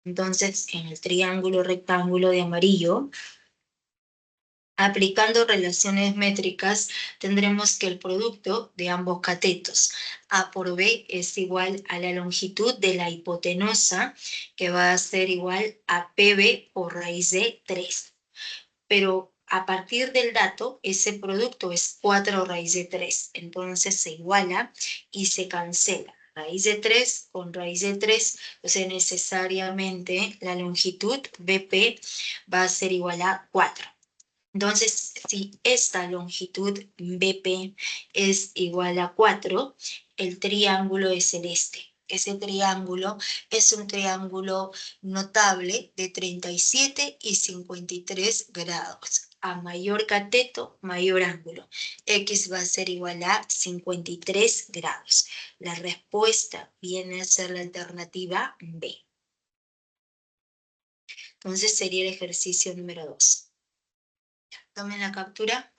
Entonces, en el triángulo rectángulo de amarillo, aplicando relaciones métricas, tendremos que el producto de ambos catetos, A por B, es igual a la longitud de la hipotenusa, que va a ser igual a PB por raíz de 3. Pero a partir del dato, ese producto es 4 raíz de 3. Entonces se iguala y se cancela. Raíz de 3 con raíz de 3, entonces necesariamente la longitud BP va a ser igual a 4. Entonces, si esta longitud BP es igual a 4, el triángulo es el este. Ese triángulo es un triángulo notable de 37 y 53 grados. A mayor cateto, mayor ángulo. X va a ser igual a 53 grados. La respuesta viene a ser la alternativa B. Entonces sería el ejercicio número 2. Tomen la captura.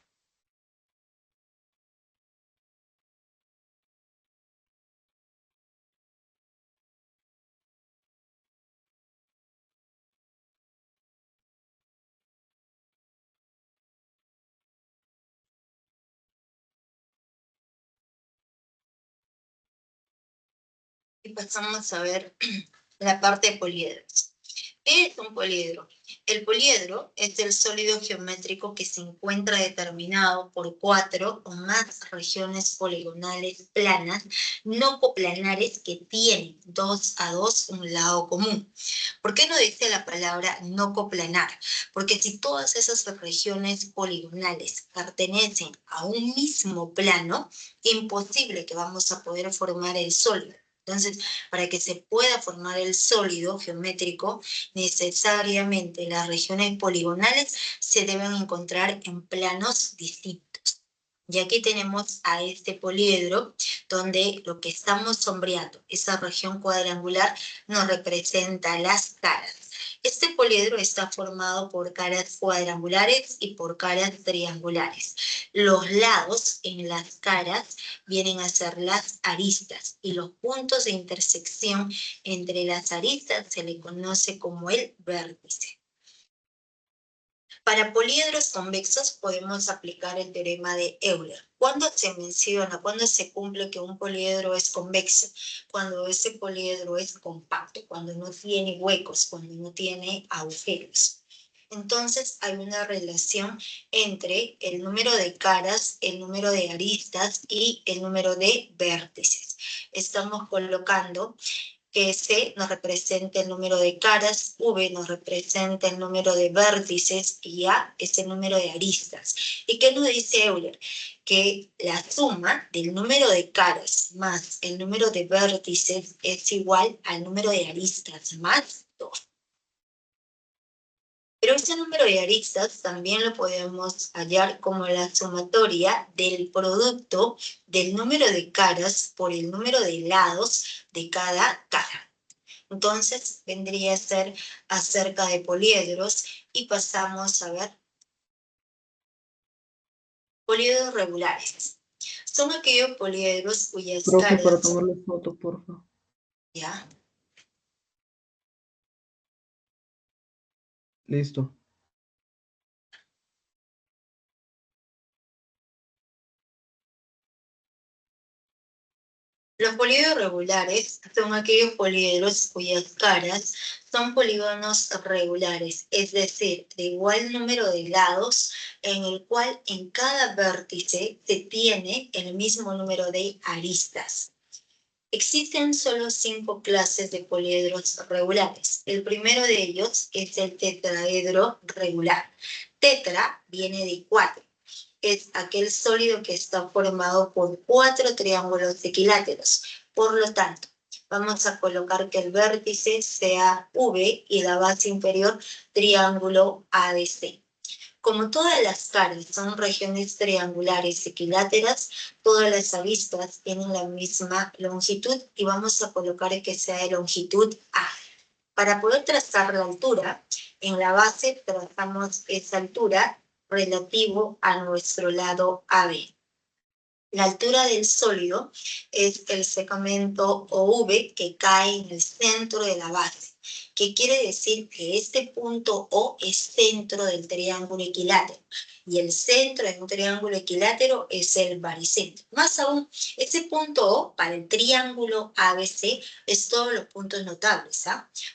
Y pasamos a ver la parte de poliedros. ¿Qué es un poliedro? El poliedro es el sólido geométrico que se encuentra determinado por 4 o más regiones poligonales planas, no coplanares, que tienen 2 a 2 un lado común. ¿Por qué no dice la palabra no coplanar? Porque si todas esas regiones poligonales pertenecen a un mismo plano, imposible que vamos a poder formar el sólido. Entonces, para que se pueda formar el sólido geométrico, necesariamente las regiones poligonales se deben encontrar en planos distintos. Y aquí tenemos a este poliedro, donde lo que estamos sombreando, esa región cuadrangular, nos representa las caras. Este poliedro está formado por caras cuadrangulares y por caras triangulares. Los lados en las caras vienen a ser las aristas, y los puntos de intersección entre las aristas se le conoce como el vértice. Para poliedros convexos podemos aplicar el teorema de Euler. ¿Cuándo se menciona, cuándo se cumple que un poliedro es convexo? Cuando ese poliedro es compacto, cuando no tiene huecos, cuando no tiene agujeros. Entonces hay una relación entre el número de caras, el número de aristas y el número de vértices. Estamos colocando que S nos representa el número de caras, V nos representa el número de vértices y A es el número de aristas. ¿Y qué nos dice Euler? Que la suma del número de caras más el número de vértices es igual al número de aristas más 2. Pero ese número de aristas también lo podemos hallar como la sumatoria del producto del número de caras por el número de lados de cada cara. Entonces vendría a ser acerca de poliedros y pasamos a ver poliedros regulares. Son aquellos poliedros cuyas Profe, para caras, tomarle foto, porfa. ¿ya? Listo. Los poliedros regulares son aquellos poliedros cuyas caras son polígonos regulares, es decir, de igual número de lados, en el cual en cada vértice se tiene el mismo número de aristas. Existen solo 5 clases de poliedros regulares. El primero de ellos es el tetraedro regular. Tetra viene de 4. Es aquel sólido que está formado por 4 triángulos equiláteros. Por lo tanto, vamos a colocar que el vértice sea V y la base inferior triángulo ABC. Como todas las caras son regiones triangulares equiláteras, todas las aristas tienen la misma longitud y vamos a colocar que sea de longitud A. Para poder trazar la altura, en la base trazamos esa altura relativo a nuestro lado AB. La altura del sólido es el segmento OV que cae en el centro de la base, que quiere decir que este punto O es centro del triángulo equilátero, y el centro de un triángulo equilátero es el baricentro. Más aún, ese punto O para el triángulo ABC es todos los puntos notables.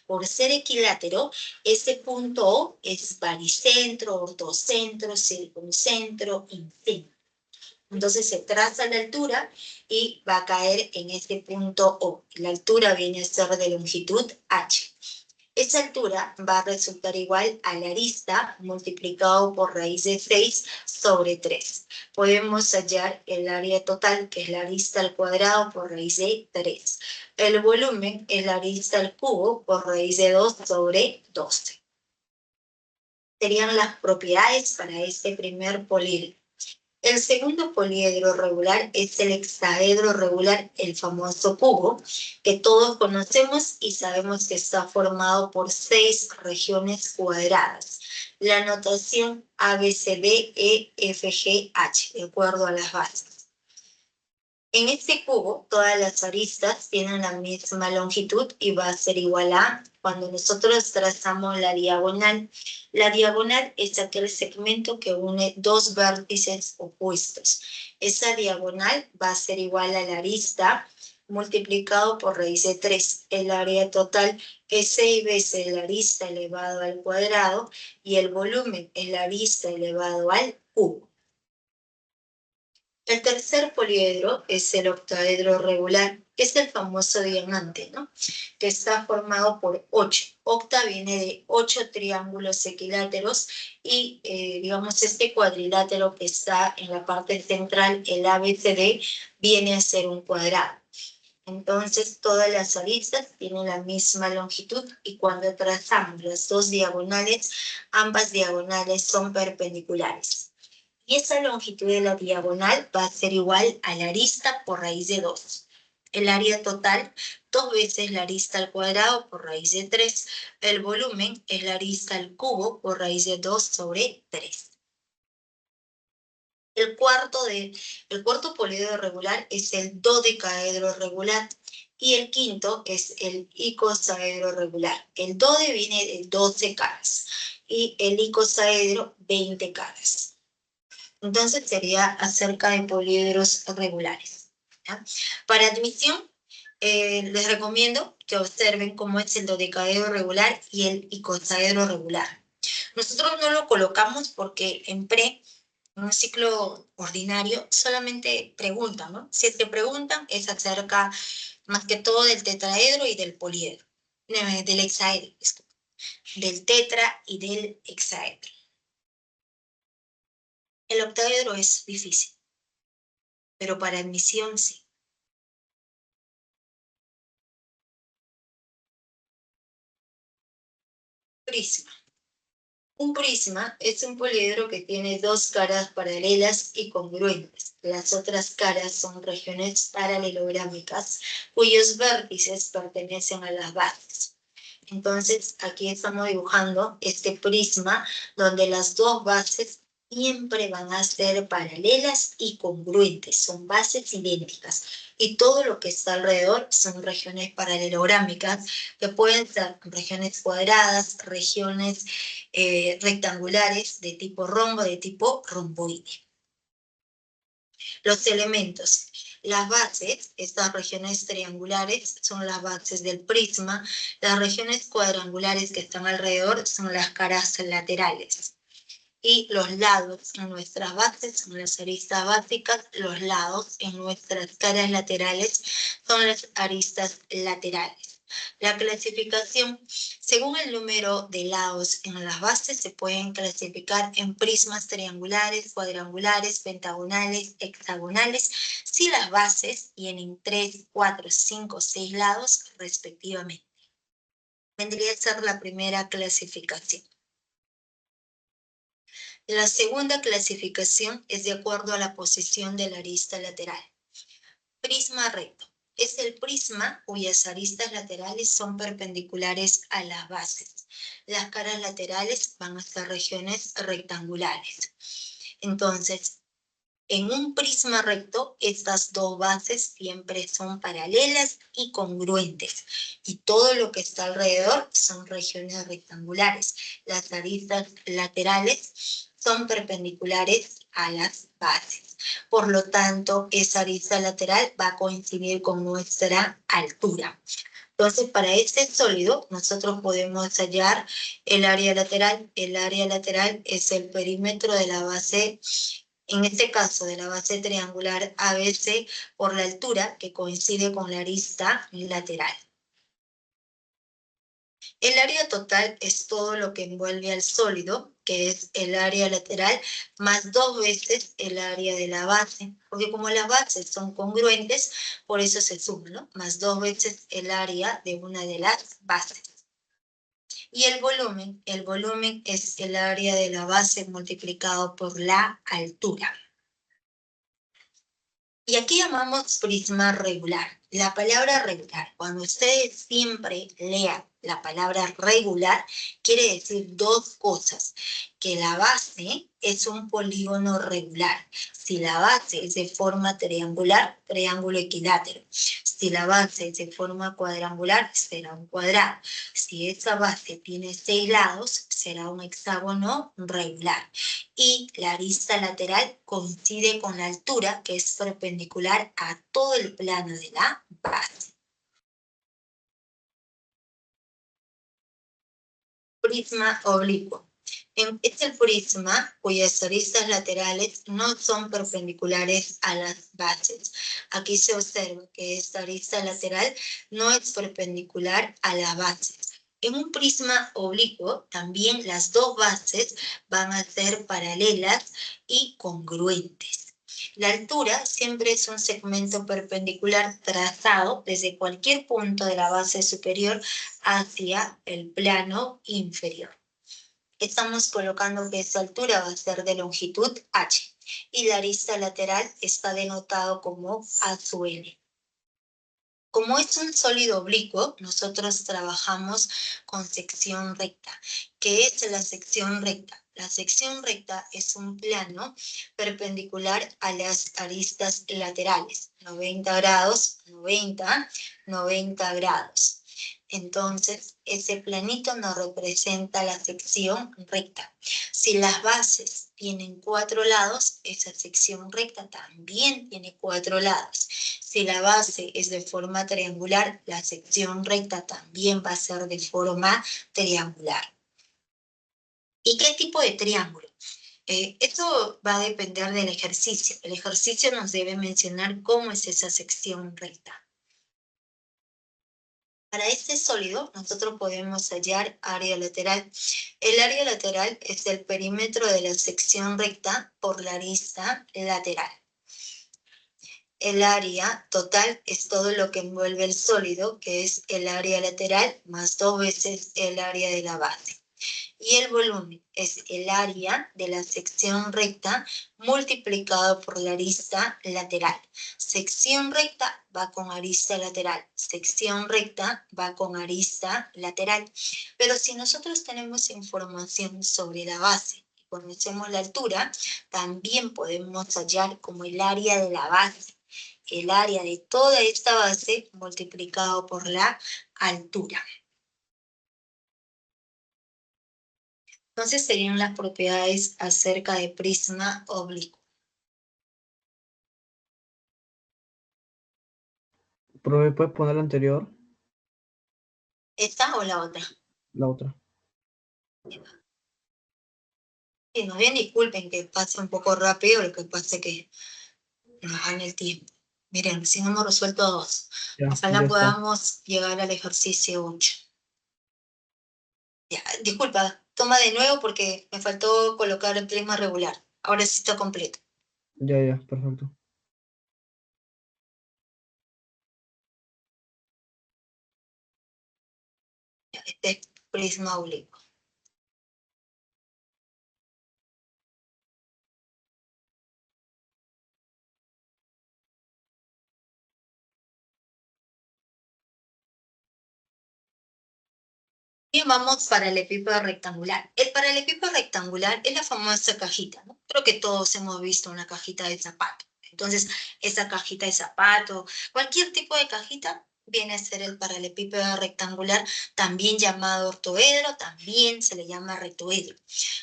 Por ser equilátero, ese punto O es baricentro, ortocentro, circuncentro, incentro. Entonces se traza la altura y va a caer en este punto O. La altura viene a ser de longitud H. Esa altura va a resultar igual a la arista multiplicado por raíz de 6 sobre 3. Podemos hallar el área total, que es la arista al cuadrado por raíz de 3. El volumen es la arista al cubo por raíz de 2 sobre 12. Serían las propiedades para este primer poliedro. El segundo poliedro regular es el hexaedro regular, el famoso cubo, que todos conocemos y sabemos que está formado por 6 regiones cuadradas. La notación ABCDEFGH, de acuerdo a las bases. En este cubo, todas las aristas tienen la misma longitud y va a ser igual a, cuando nosotros trazamos la diagonal es aquel segmento que une dos vértices opuestos. Esa diagonal va a ser igual a la arista multiplicado por raíz de 3. El área total es 6 veces la arista elevado al cuadrado y el volumen es la arista elevado al cubo. El tercer poliedro es el octaedro regular, que es el famoso diamante, ¿no? Que está formado por 8. Octa viene de 8 triángulos equiláteros y, digamos, este cuadrilátero que está en la parte central, el ABCD, viene a ser un cuadrado. Entonces, todas las aristas tienen la misma longitud y cuando trazamos las dos diagonales, ambas diagonales son perpendiculares. Y esa longitud de la diagonal va a ser igual a la arista por raíz de 2. El área total, 2 veces la arista al cuadrado por raíz de 3. El volumen es la arista al cubo por raíz de 2 sobre 3. El cuarto poliedro regular es el dodecaedro regular y el quinto es el icosaedro regular. El dode viene de 12 caras y el icosaedro 20 caras. Entonces sería acerca de poliedros regulares, ¿ya? Para admisión, les recomiendo que observen cómo es el dodecaedro regular y el icosaedro regular. Nosotros no lo colocamos porque en un ciclo ordinario, solamente preguntan, ¿no? Si es que preguntan, es acerca más que todo del tetraedro y del poliedro, del hexaedro, del tetra y del hexaedro. El octaedro es difícil, pero para admisión sí. Prisma. Un prisma es un poliedro que tiene dos caras paralelas y congruentes. Las otras caras son regiones paralelográmicas cuyos vértices pertenecen a las bases. Entonces, aquí estamos dibujando este prisma donde las dos bases siempre van a ser paralelas y congruentes, son bases idénticas. Y todo lo que está alrededor son regiones paralelográmicas, que pueden ser regiones cuadradas, regiones rectangulares de tipo rombo, de tipo romboide. Los elementos. Las bases, estas regiones triangulares, son las bases del prisma. Las regiones cuadrangulares que están alrededor son las caras laterales. Y los lados en nuestras bases son las aristas básicas. Los lados en nuestras caras laterales son las aristas laterales. La clasificación, según el número de lados en las bases, se pueden clasificar en prismas triangulares, cuadrangulares, pentagonales, hexagonales, si las bases tienen 3, 4, 5, 6 lados respectivamente. Vendría a ser la primera clasificación. La segunda clasificación es de acuerdo a la posición de la arista lateral. Prisma recto. Es el prisma cuyas aristas laterales son perpendiculares a las bases. Las caras laterales van a ser regiones rectangulares. Entonces, en un prisma recto, estas dos bases siempre son paralelas y congruentes. Y todo lo que está alrededor son regiones rectangulares. Las aristas laterales son perpendiculares a las bases. Por lo tanto, esa arista lateral va a coincidir con nuestra altura. Entonces, para este sólido, nosotros podemos hallar el área lateral. El área lateral es el perímetro de la base, en este caso de la base triangular ABC, por la altura que coincide con la arista lateral. El área total es todo lo que envuelve al sólido, que es el área lateral, más 2 veces el área de la base, porque como las bases son congruentes, por eso se suma, ¿no? Más 2 veces el área de una de las bases. Y el volumen es el área de la base multiplicado por la altura. Y aquí llamamos prisma regular. La palabra regular, cuando ustedes siempre lean la palabra regular, quiere decir dos cosas. Que la base es un polígono regular. Si la base es de forma triangular, triángulo equilátero. Si la base es de forma cuadrangular, será un cuadrado. Si esa base tiene 6 lados, será un hexágono regular. Y la arista lateral coincide con la altura, que es perpendicular a todo el plano de la base. Prisma oblicuo. Es el prisma cuyas aristas laterales no son perpendiculares a las bases. Aquí se observa que esta arista lateral no es perpendicular a las bases. En un prisma oblicuo, también las dos bases van a ser paralelas y congruentes. La altura siempre es un segmento perpendicular trazado desde cualquier punto de la base superior hacia el plano inferior. Estamos colocando que esta altura va a ser de longitud h. y la arista lateral está denotado como A/L. Como es un sólido oblicuo, nosotros trabajamos con sección recta. ¿Qué es la sección recta? La sección recta es un plano perpendicular a las aristas laterales, 90 grados, 90, 90 grados. Entonces, ese planito nos representa la sección recta. Si las bases tienen 4 lados, esa sección recta también tiene 4 lados. Si la base es de forma triangular, la sección recta también va a ser de forma triangular. ¿Y qué tipo de triángulo? Esto va a depender del ejercicio. El ejercicio nos debe mencionar cómo es esa sección recta. Para este sólido, nosotros podemos hallar área lateral. El área lateral es el perímetro de la sección recta por la arista lateral. El área total es todo lo que envuelve el sólido, que es el área lateral más 2 veces el área de la base. Y el volumen es el área de la sección recta multiplicado por la arista lateral. Sección recta va con arista lateral, sección recta va con arista lateral. Pero si nosotros tenemos información sobre la base y conocemos la altura, también podemos hallar como el área de la base, el área de toda esta base multiplicado por la altura. Entonces serían las propiedades acerca de prisma oblicuo. ¿Profe, puedes poner la anterior? ¿Esta o la otra? La otra. Y nos bien disculpen que pase un poco rápido, lo que pasa es que nos gana el tiempo. Miren, si no hemos resuelto 2. Ya Ojalá está. podamos llegar al ejercicio 8. Ya, disculpa, toma de nuevo porque me faltó colocar el prisma regular. Ahora sí está completo. Ya, perfecto. Ya, este es prisma oblicuo. Y vamos para el epípedo rectangular. El paralelepípedo rectangular es la famosa cajita, ¿no? Creo que todos hemos visto una cajita de zapato. Entonces, esa cajita de zapato, cualquier tipo de cajita, viene a ser el paralelepípedo rectangular, también llamado ortoedro, también se le llama rectoedro.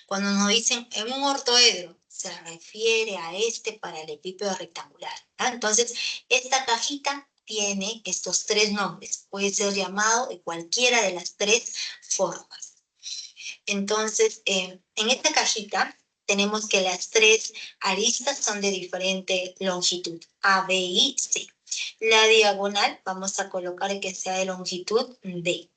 Cuando nos dicen en un ortoedro, se refiere a este paralelepípedo rectangular, ¿no? Entonces, esta cajita tiene estos 3 nombres. Puede ser llamado de cualquiera de las 3 formas. Entonces, en esta cajita tenemos que las 3 aristas son de diferente longitud, A, B y C. La diagonal vamos a colocar que sea de longitud D.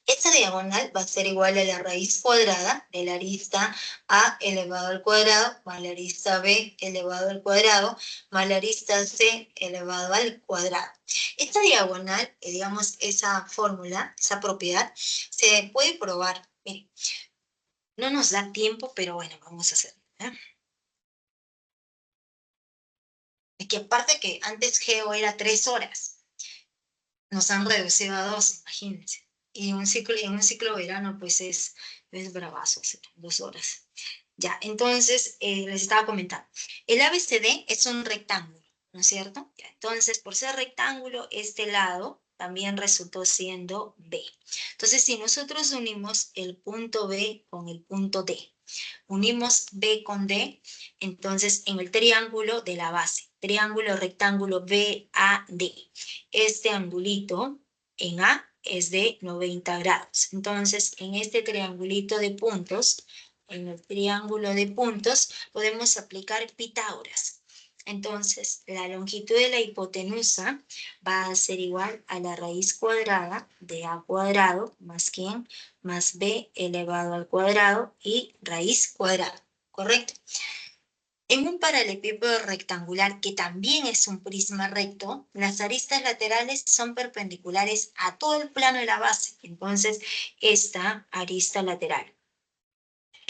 Esta diagonal va a ser igual a la raíz cuadrada de la arista A elevado al cuadrado más la arista B elevado al cuadrado más la arista C elevado al cuadrado. Esta diagonal, digamos, esa fórmula, esa propiedad, se puede probar. Miren, no nos da tiempo, pero bueno, vamos a hacerlo. Es que aparte que antes geo era 3 horas, nos han reducido a 2, imagínense. Y en un ciclo verano, pues es bravazo, 2 horas. Ya, entonces, les estaba comentando. El ABCD es un rectángulo, ¿no es cierto? Ya, entonces, por ser rectángulo, este lado también resultó siendo B. Entonces, si nosotros unimos el punto B con el punto D, unimos B con D, entonces en el triángulo de la base, triángulo rectángulo BAD, este angulito en A es de 90 grados. Entonces, en este triangulito de puntos, en el triángulo de puntos, podemos aplicar Pitágoras. Entonces, la longitud de la hipotenusa va a ser igual a la raíz cuadrada de A cuadrado más ¿quién? Más B elevado al cuadrado y raíz cuadrada, ¿correcto? En un paralelepípedo rectangular que también es un prisma recto, las aristas laterales son perpendiculares a todo el plano de la base. Entonces, esta arista lateral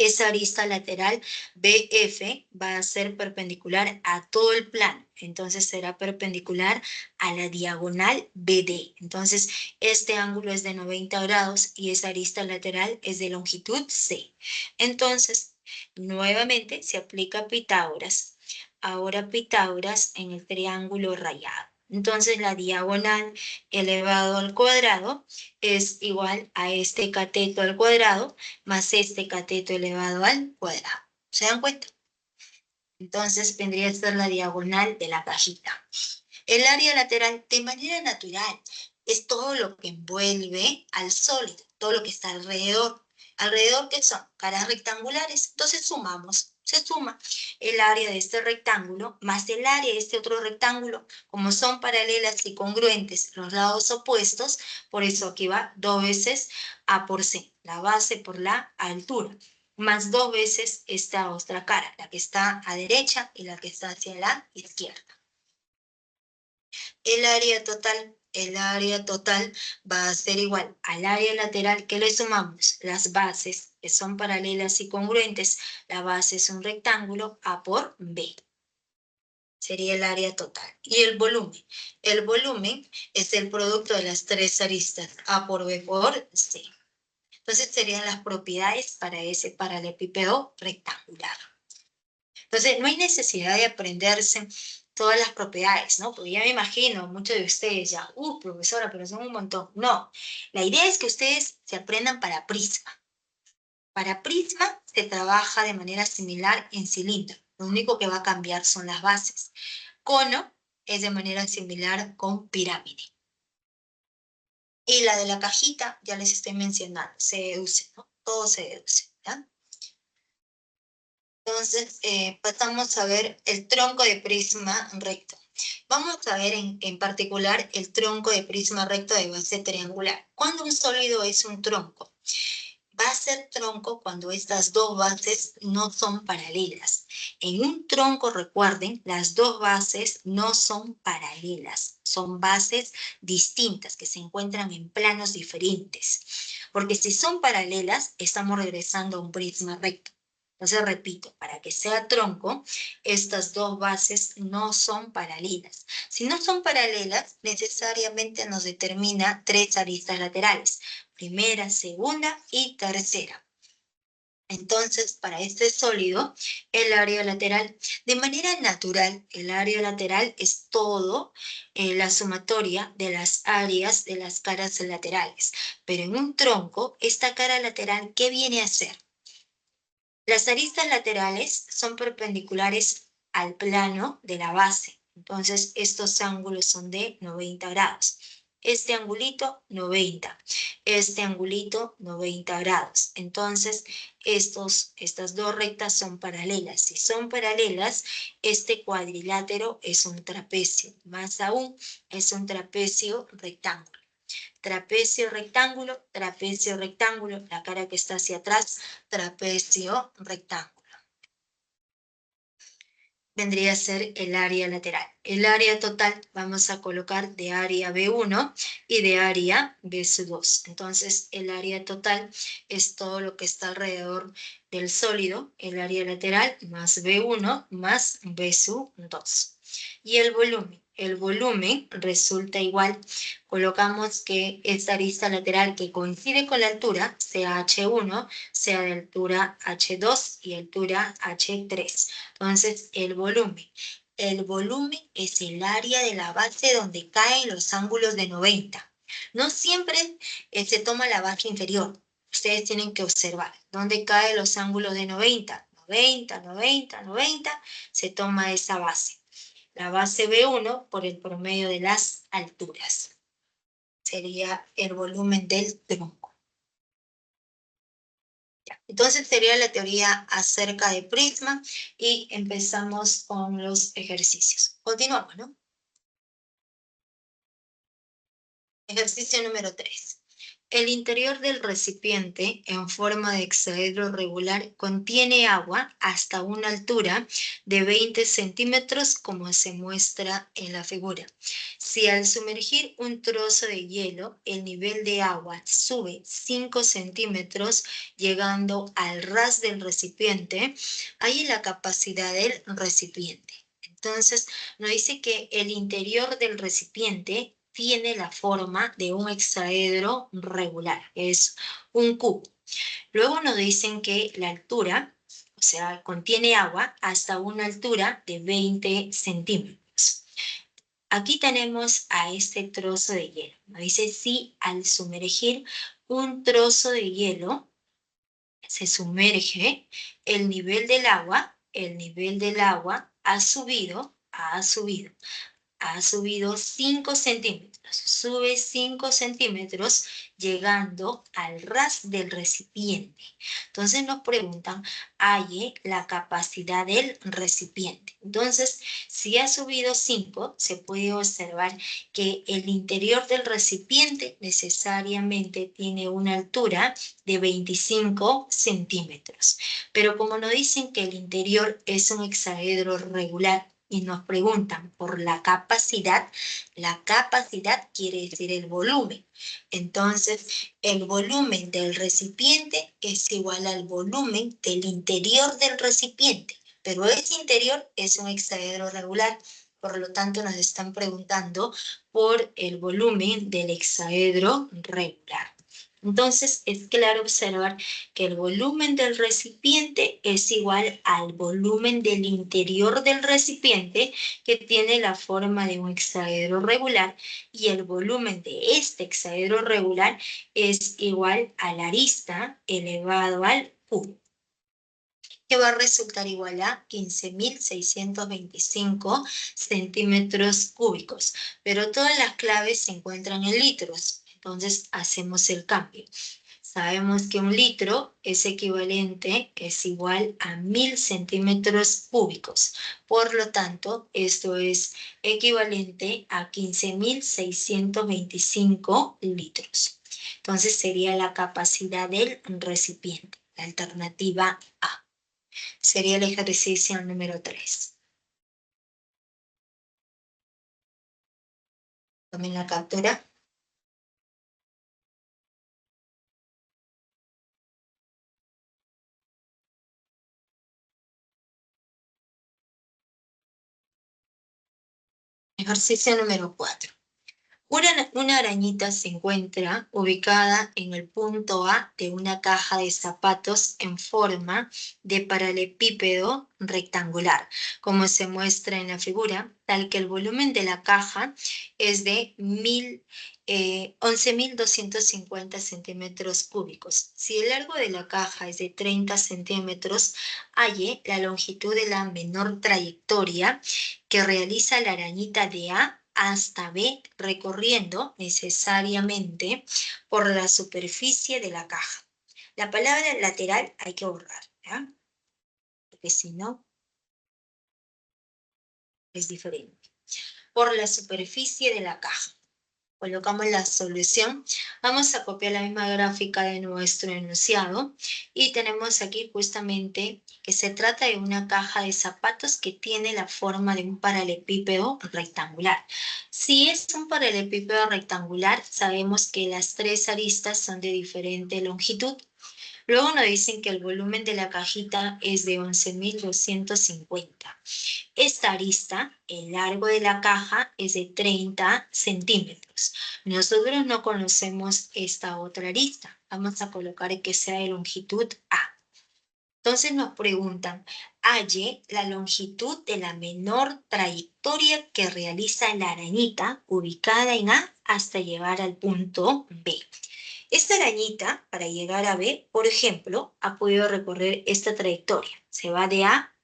esa arista lateral BF va a ser perpendicular a todo el plano. Entonces será perpendicular a la diagonal BD. Entonces este ángulo es de 90 grados y esa arista lateral es de longitud C. Entonces, nuevamente se aplica Pitágoras. Ahora Pitágoras en el triángulo rayado. Entonces la diagonal elevado al cuadrado es igual a este cateto al cuadrado más este cateto elevado al cuadrado. ¿Se dan cuenta? Entonces vendría a ser la diagonal de la cajita. El área lateral, de manera natural, es todo lo que envuelve al sólido, todo lo que está alrededor. ¿Alrededor qué son? Caras rectangulares. Entonces sumamos. Se suma el área de este rectángulo más el área de este otro rectángulo. Como son paralelas y congruentes los lados opuestos, por eso aquí va 2 veces A por C, la base por la altura, más 2 veces esta otra cara, la que está a derecha y la que está hacia la izquierda. El área total va a ser igual al área lateral que le sumamos las bases que son paralelas y congruentes. La base es un rectángulo A por B. Sería el área total. Y el volumen. El volumen es el producto de las tres aristas A por B por C. Entonces serían las propiedades para ese paralelepípedo rectangular. Entonces, no hay necesidad de aprenderse todas las propiedades, ¿no? Porque ya me imagino, muchos de ustedes ya, profesora, pero son un montón. No, la idea es que ustedes se aprendan para prisma. Para prisma se trabaja de manera similar en cilindro. Lo único que va a cambiar son las bases. Cono es de manera similar con pirámide. Y la de la cajita, ya les estoy mencionando, se deduce, ¿no? Todo se deduce, ¿ya? Entonces, pasamos a ver el tronco de prisma recto. Vamos a ver en particular el tronco de prisma recto de base triangular. ¿Cuándo un sólido es un tronco? Va a ser tronco cuando estas dos bases no son paralelas. En un tronco, recuerden, las dos bases no son paralelas. Son bases distintas que se encuentran en planos diferentes. Porque si son paralelas, estamos regresando a un prisma recto. Entonces, repito, para que sea tronco, estas dos bases no son paralelas. Si no son paralelas, necesariamente nos determina tres aristas laterales. Primera, segunda y tercera. Entonces, para este sólido, el área lateral, de manera natural, el área lateral es todo la sumatoria de las áreas de las caras laterales. Pero en un tronco, esta cara lateral, ¿qué viene a ser? Las aristas laterales son perpendiculares al plano de la base. Entonces, estos ángulos son de 90 grados. Este angulito, 90. Este angulito, 90 grados. Entonces, estas dos rectas son paralelas. Si son paralelas, este cuadrilátero es un trapecio. Más aún, es un trapecio rectángulo. Trapecio, rectángulo, la cara que está hacia atrás, trapecio, rectángulo. Vendría a ser el área lateral. El área total vamos a colocar de área B1 y de área B2. Entonces, el área total es todo lo que está alrededor del sólido, el área lateral más B1 más B2. Y el volumen resulta igual. Colocamos que esta arista lateral que coincide con la altura, sea H1, sea de altura H2 y altura H3. Entonces, el volumen es el área de la base donde caen los ángulos de 90. No siempre se toma la base inferior. Ustedes tienen que observar dónde caen los ángulos de 90. 90, 90, 90, se toma esa base. La base B1 por el promedio de las alturas. Sería el volumen del tronco. Entonces sería la teoría acerca de prisma y empezamos con los ejercicios. Continuamos, ¿no? Ejercicio número 3. El interior del recipiente en forma de hexaedro regular contiene agua hasta una altura de 20 centímetros como se muestra en la figura. Si al sumergir un trozo de hielo el nivel de agua sube 5 centímetros llegando al ras del recipiente, hay la capacidad del recipiente. Entonces, nos dice que el interior del recipiente tiene la forma de un hexaedro regular, es un cubo. Luego nos dicen que la altura, o sea, contiene agua hasta una altura de 20 centímetros. Aquí tenemos a este trozo de hielo. Nos dice si al sumergir un trozo de hielo se sumerge, el nivel del agua ha subido 5 centímetros, sube 5 centímetros llegando al ras del recipiente. Entonces nos preguntan, halle la capacidad del recipiente. Entonces, si ha subido 5, se puede observar que el interior del recipiente necesariamente tiene una altura de 25 centímetros. Pero como nos dicen que el interior es un hexaedro regular, y nos preguntan por la capacidad quiere decir el volumen. Entonces, el volumen del recipiente es igual al volumen del interior del recipiente, pero ese interior es un hexaedro regular, por lo tanto nos están preguntando por el volumen del hexaedro regular. Entonces, es claro observar que el volumen del recipiente es igual al volumen del interior del recipiente, que tiene la forma de un hexaedro regular, y el volumen de este hexaedro regular es igual a la arista elevado al cubo, que va a resultar igual a 15.625 centímetros cúbicos. Pero todas las claves se encuentran en litros. Entonces hacemos el cambio. Sabemos que un litro es equivalente, es igual a 1.000 centímetros cúbicos. Por lo tanto, esto es equivalente a 15.625 litros. Entonces sería la capacidad del recipiente. La alternativa A. Sería el ejercicio número 3. Tomen la captura. Ejercicio número 4. Una arañita se encuentra ubicada en el punto A de una caja de zapatos en forma de paralelepípedo rectangular, como se muestra en la figura, tal que el volumen de la caja es de 11.250 centímetros cúbicos. Si el largo de la caja es de 30 centímetros, halle la longitud de la menor trayectoria que realiza la arañita de A hasta B, recorriendo necesariamente por la superficie de la caja. La palabra lateral hay que borrar, ¿ya? Porque si no, es diferente. Por la superficie de la caja. Colocamos la solución. Vamos a copiar la misma gráfica de nuestro enunciado y tenemos aquí justamente que se trata de una caja de zapatos que tiene la forma de un paralelepípedo rectangular. Si es un paralelepípedo rectangular, sabemos que las tres aristas son de diferente longitud. Luego nos dicen que el volumen de la cajita es de 11.250. Esta arista, el largo de la caja, es de 30 centímetros. Nosotros no conocemos esta otra arista. Vamos a colocar que sea de longitud A. Entonces nos preguntan, halle la longitud de la menor trayectoria que realiza la arañita ubicada en A hasta llegar al punto B. Esta arañita, para llegar a B, por ejemplo, ha podido recorrer esta trayectoria. Se va de A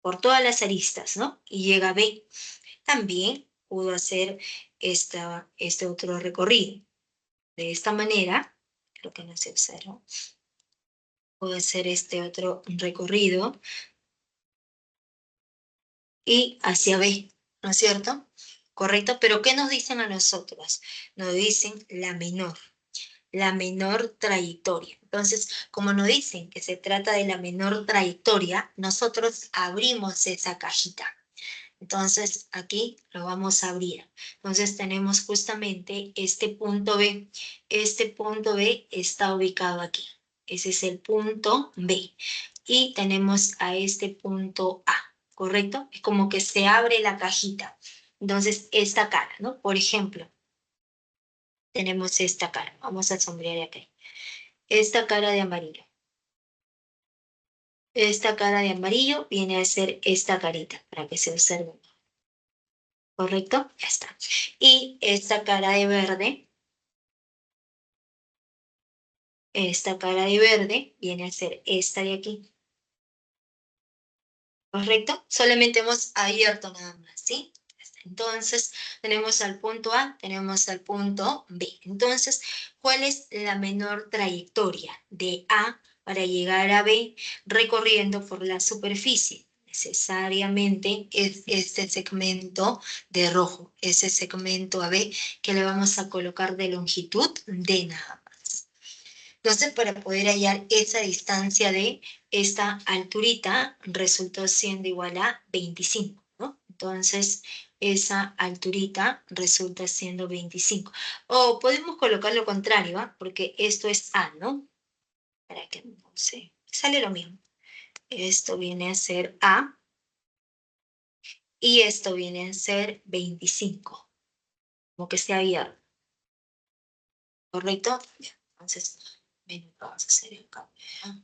por todas las aristas, ¿no? Y llega a B. También pudo hacer este otro recorrido. De esta manera, creo que no se observa, pudo hacer este otro recorrido y hacia B, ¿no es cierto? Correcto, pero ¿qué nos dicen a nosotros? Nos dicen la menor. la menor trayectoria. Entonces, como nos dicen que se trata de la menor trayectoria, nosotros abrimos esa cajita. Entonces, aquí lo vamos a abrir. Entonces, tenemos justamente este punto B. Este punto B está ubicado aquí. Ese es el punto B. Y tenemos a este punto A, ¿correcto? Es como que se abre la cajita. Entonces, esta cara, ¿no? Por ejemplo, tenemos esta cara. Vamos a sombrear acá. Esta cara de amarillo. Esta cara de amarillo viene a ser esta carita, para que se observe. ¿Correcto? Ya está. Y esta cara de verde, viene a ser esta de aquí. ¿Correcto? Solamente hemos abierto nada más, ¿sí? Entonces, tenemos al punto A, tenemos al punto B. Entonces, ¿cuál es la menor trayectoria de A para llegar a B recorriendo por la superficie? Necesariamente es este segmento de rojo, ese segmento AB que le vamos a colocar de longitud D nada más. Entonces, para poder hallar esa distancia de esta alturita, resultó siendo igual a 25, ¿no? Entonces, esa alturita resulta siendo 25. O podemos colocar lo contrario, ¿ah? Porque esto es A, ¿no? Para que no sé, sale lo mismo. Esto viene a ser A y esto viene a ser 25. Como que se ha abierto. ¿Correcto? Bien, entonces, vamos a hacer el cambio, ¿ya?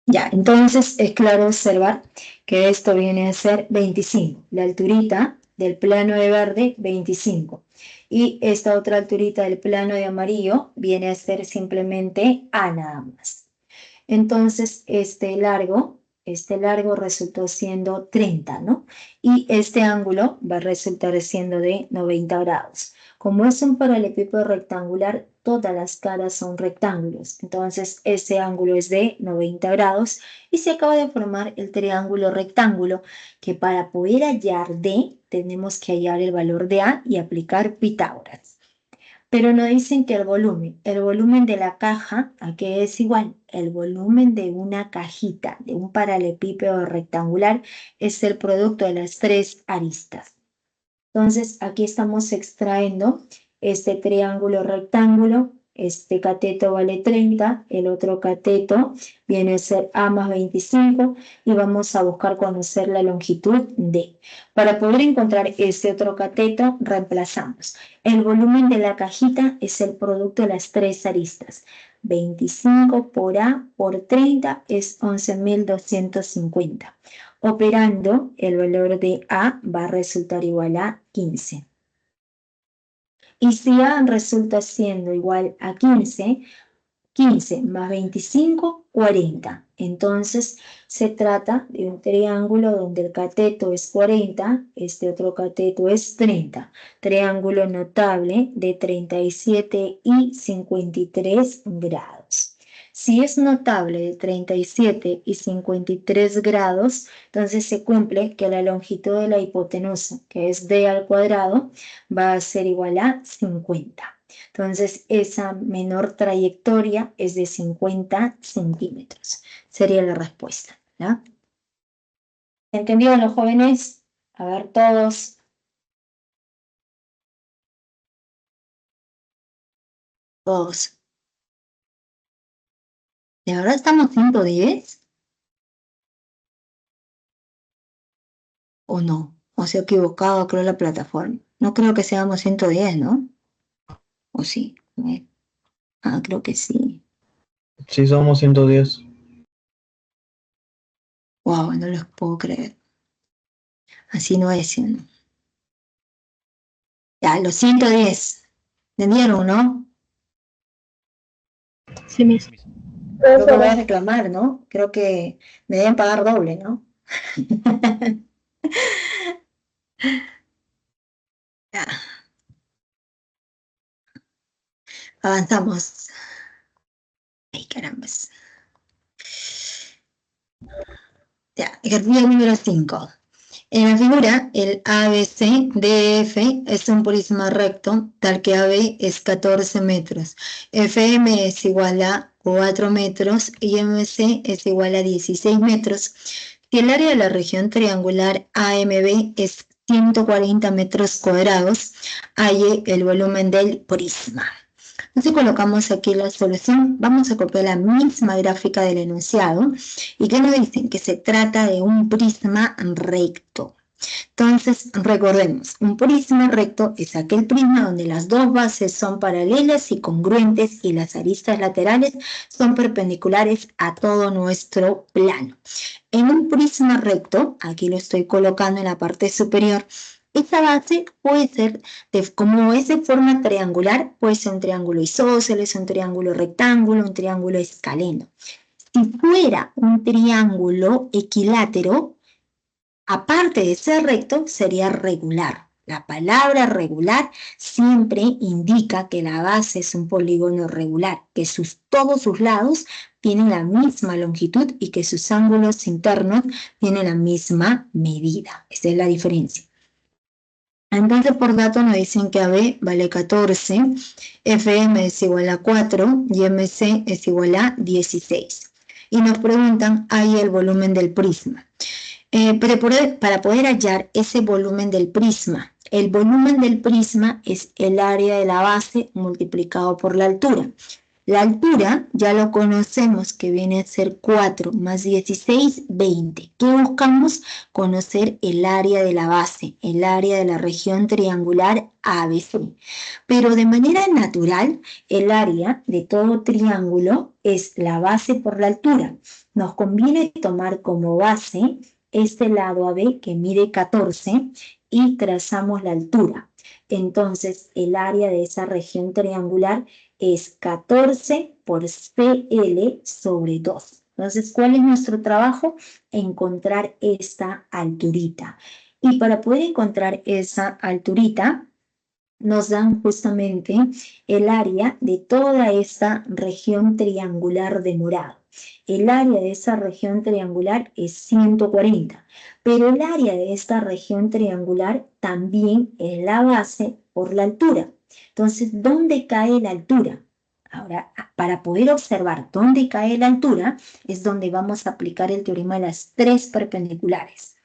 Ya, entonces es claro observar que esto viene a ser 25, la alturita del plano de verde, 25. Y esta otra alturita del plano de amarillo viene a ser simplemente A nada más. Entonces, este largo resultó siendo 30, ¿no? Y este ángulo va a resultar siendo de 90 grados. Como es un paralelepípedo rectangular, todas las caras son rectángulos. Entonces, ese ángulo es de 90 grados y se acaba de formar el triángulo rectángulo, que para poder hallar D, tenemos que hallar el valor de A y aplicar Pitágoras. Pero no dicen que el volumen de la caja, ¿a qué es igual? El volumen de una cajita, de un paralelepípedo rectangular, es el producto de las tres aristas. Entonces, aquí estamos extrayendo este triángulo rectángulo. Este cateto vale 30, el otro cateto viene a ser A más 25 y vamos a buscar conocer la longitud D. Para poder encontrar este otro cateto, reemplazamos. El volumen de la cajita es el producto de las tres aristas. 25 por A por 30 es 11.250. Operando, el valor de A va a resultar igual a 15. Y si A resulta siendo igual a 15, 15 más 25, 40. Entonces, se trata de un triángulo donde el cateto es 40, este otro cateto es 30. Triángulo notable de 37 y 53 grados. Si es notable de 37 y 53 grados, entonces se cumple que la longitud de la hipotenusa, que es d al cuadrado, va a ser igual a 50. Entonces, esa menor trayectoria es de 50 centímetros. Sería la respuesta, ¿ya? ¿Entendieron los jóvenes? A ver, todos. Todos. ¿De verdad estamos 110? ¿O no? ¿O se ha equivocado, creo, la plataforma? No creo que seamos 110, ¿no? ¿O sí? A ver. Ah, creo que sí. Sí, somos 110. Wow, no los puedo creer. Así no es, ¿no? Ya, los 110. ¿Entendieron, no? Sí, mis. Creo que voy a reclamar, ¿no? Creo que me deben pagar doble, ¿no? Ya. Avanzamos. Ay, carambas. Ya, ejercicio número 5. En la figura, el ABCDF es un prisma recto, tal que AB es 14 metros, FM es igual a 4 metros y MC es igual a 16 metros. Si el área de la región triangular AMB es 140 metros cuadrados, halle el volumen del prisma. Entonces colocamos aquí la solución, vamos a copiar la misma gráfica del enunciado y que nos dicen que se trata de un prisma recto. Entonces, recordemos, un prisma recto es aquel prisma donde las dos bases son paralelas y congruentes y las aristas laterales son perpendiculares a todo nuestro plano. En un prisma recto, aquí lo estoy colocando en la parte superior, esta base puede ser, como es de forma triangular, puede ser un triángulo isósceles, un triángulo rectángulo, un triángulo escaleno. Si fuera un triángulo equilátero, aparte de ser recto, sería regular. La palabra regular siempre indica que la base es un polígono regular, que todos sus lados tienen la misma longitud y que sus ángulos internos tienen la misma medida. Esa es la diferencia. Entonces, por dato nos dicen que AB vale 14, FM es igual a 4 y MC es igual a 16. Y nos preguntan ahí el volumen del prisma. Pero para poder hallar ese volumen del prisma, el volumen del prisma es el área de la base multiplicado por la altura. La altura ya lo conocemos, que viene a ser 4 más 16, 20. ¿Qué buscamos? Conocer el área de la base, el área de la región triangular ABC. Pero de manera natural, el área de todo triángulo es la base por la altura. Nos conviene tomar como base este lado AB que mide 14 y trazamos la altura. Entonces, el área de esa región triangular es 14 por CL sobre 2. Entonces, ¿cuál es nuestro trabajo? Encontrar esta alturita. Y para poder encontrar esa alturita, nos dan justamente el área de toda esta región triangular de morado. El área de esa región triangular es 140, pero el área de esta región triangular también es la base por la altura. Entonces, ¿dónde cae la altura? Ahora, para poder observar dónde cae la altura, es donde vamos a aplicar el teorema de las tres perpendiculares.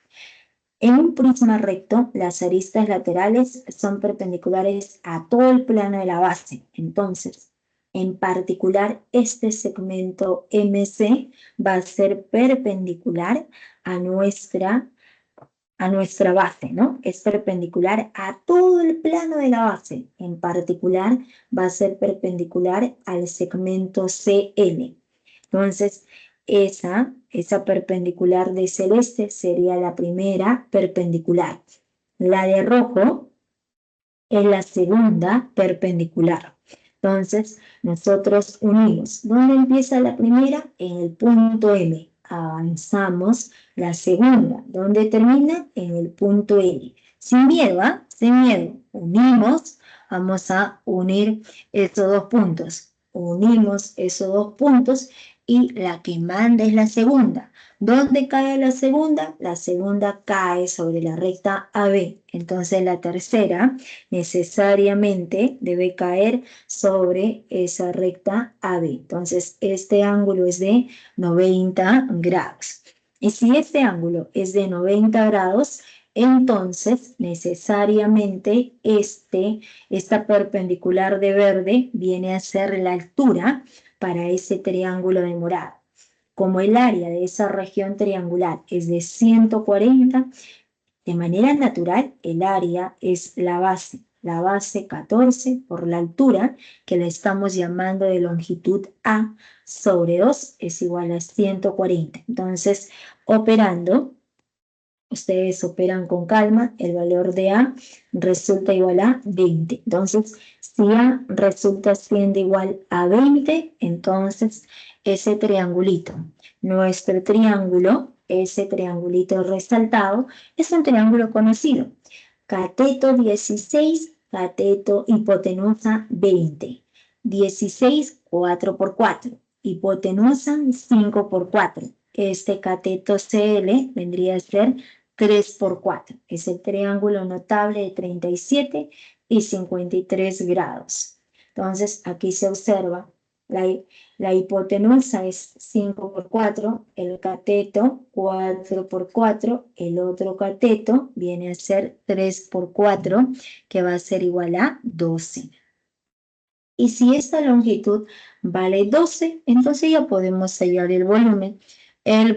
En un prisma recto, las aristas laterales son perpendiculares a todo el plano de la base. Entonces, en particular, este segmento MC va a ser perpendicular a nuestra base, ¿no? Es perpendicular a todo el plano de la base. En particular, va a ser perpendicular al segmento CL. Entonces, esa perpendicular de celeste sería la primera perpendicular. La de rojo es la segunda perpendicular. Entonces, nosotros unimos. ¿Dónde empieza la primera? En el punto M. Avanzamos la segunda. ¿Dónde termina? En el punto L. Sin miedo, ¿ah? Sin miedo. Unimos. Vamos a unir esos dos puntos. Unimos esos dos puntos y la que manda es la segunda. ¿Dónde cae la segunda? La segunda cae sobre la recta AB. Entonces la tercera necesariamente debe caer sobre esa recta AB. Entonces este ángulo es de 90 grados. Y si este ángulo es de 90 grados, entonces necesariamente esta perpendicular de verde viene a ser la altura para ese triángulo de morado. Como el área de esa región triangular es de 140, de manera natural el área es la base 14 por la altura, que la estamos llamando de longitud A, sobre 2 es igual a 140. Entonces, operando, ustedes operan con calma, el valor de A resulta igual a 20. Entonces, si A resulta siendo igual a 20, entonces ese triangulito, nuestro triángulo, ese triangulito resaltado, es un triángulo conocido. cateto 16, cateto hipotenusa 20. 16, 4 por 4. Hipotenusa 5 por 4. Este cateto CL vendría a ser 3 por 4. Es el triángulo notable de 37 y 53 grados. Entonces, aquí se observa la hipotenusa es 5 por 4, el cateto 4 por 4, el otro cateto viene a ser 3 por 4, que va a ser igual a 12. Y si esta longitud vale 12, entonces ya podemos hallar el volumen. El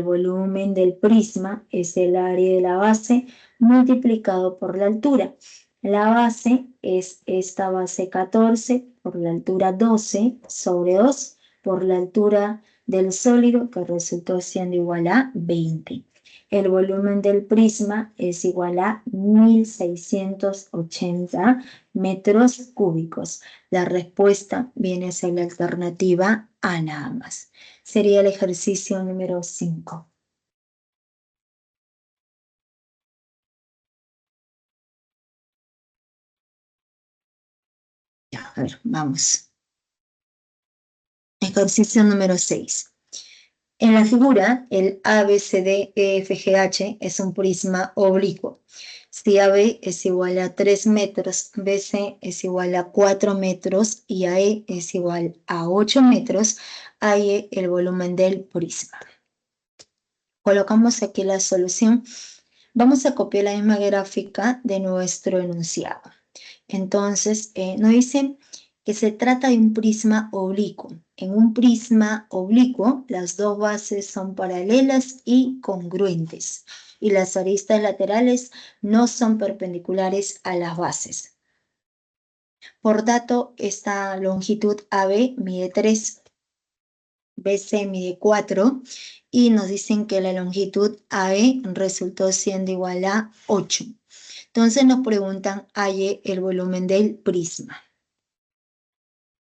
volumen del prisma es el área de la base multiplicado por la altura. La base es esta base 14 por la altura 12 sobre 2 por la altura del sólido, que resultó siendo igual a 20. El volumen del prisma es igual a 1680 metros cúbicos. La respuesta viene a ser la alternativa A nada más. Sería el ejercicio número 5. Ya, a ver, vamos. Ejercicio número 6. En la figura, el ABCDEFGH es un prisma oblicuo. Si AB es igual a 3 metros, BC es igual a 4 metros y AE es igual a 8 metros, halle el volumen del prisma. Colocamos aquí la solución. Vamos a copiar la misma gráfica de nuestro enunciado. Entonces, nos dicen que se trata de un prisma oblicuo. En un prisma oblicuo, las dos bases son paralelas y congruentes, y las aristas laterales no son perpendiculares a las bases. Por dato, esta longitud AB mide 3, BC mide 4, y nos dicen que la longitud AE resultó siendo igual a 8. Entonces nos preguntan, halle el volumen del prisma.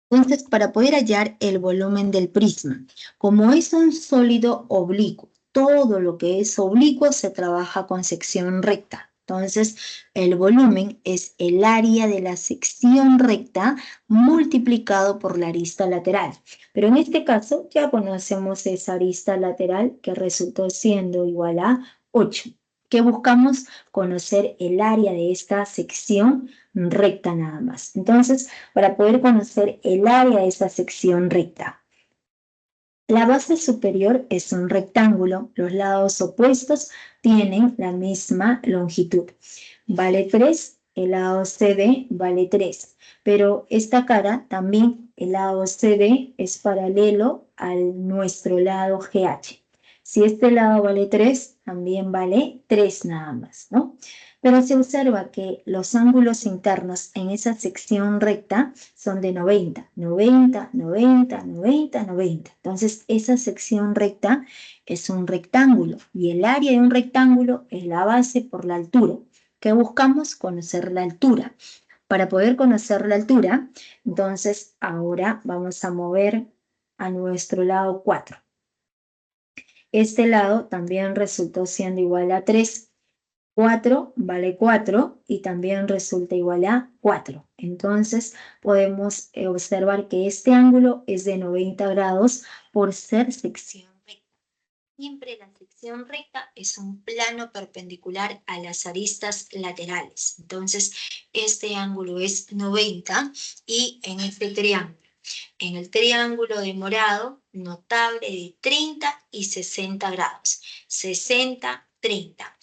Entonces, para poder hallar el volumen del prisma, como es un sólido oblicuo, todo lo que es oblicuo se trabaja con sección recta. Entonces, el volumen es el área de la sección recta multiplicado por la arista lateral. Pero en este caso ya conocemos esa arista lateral que resultó siendo igual a 8. ¿Qué buscamos? Conocer el área de esta sección recta nada más. Entonces, para poder conocer el área de esa sección recta, la base superior es un rectángulo, los lados opuestos tienen la misma longitud. Vale 3, el lado CD vale 3, pero esta cara también, el lado CD es paralelo a nuestro lado GH. Si este lado vale 3, también vale 3 nada más, ¿no? Pero se observa que los ángulos internos en esa sección recta son de 90, 90, 90, 90, 90. Entonces, esa sección recta es un rectángulo y el área de un rectángulo es la base por la altura. ¿Qué buscamos? Conocer la altura. Para poder conocer la altura, entonces ahora vamos a mover a nuestro lado 4. Este lado también resultó siendo igual a 3. 4 vale 4 y también resulta igual a 4. Entonces podemos observar que este ángulo es de 90 grados por ser sección recta. Siempre la sección recta es un plano perpendicular a las aristas laterales. Entonces este ángulo es 90 y en este triángulo. En el triángulo de morado, notable de 30 y 60 grados. 60, 30.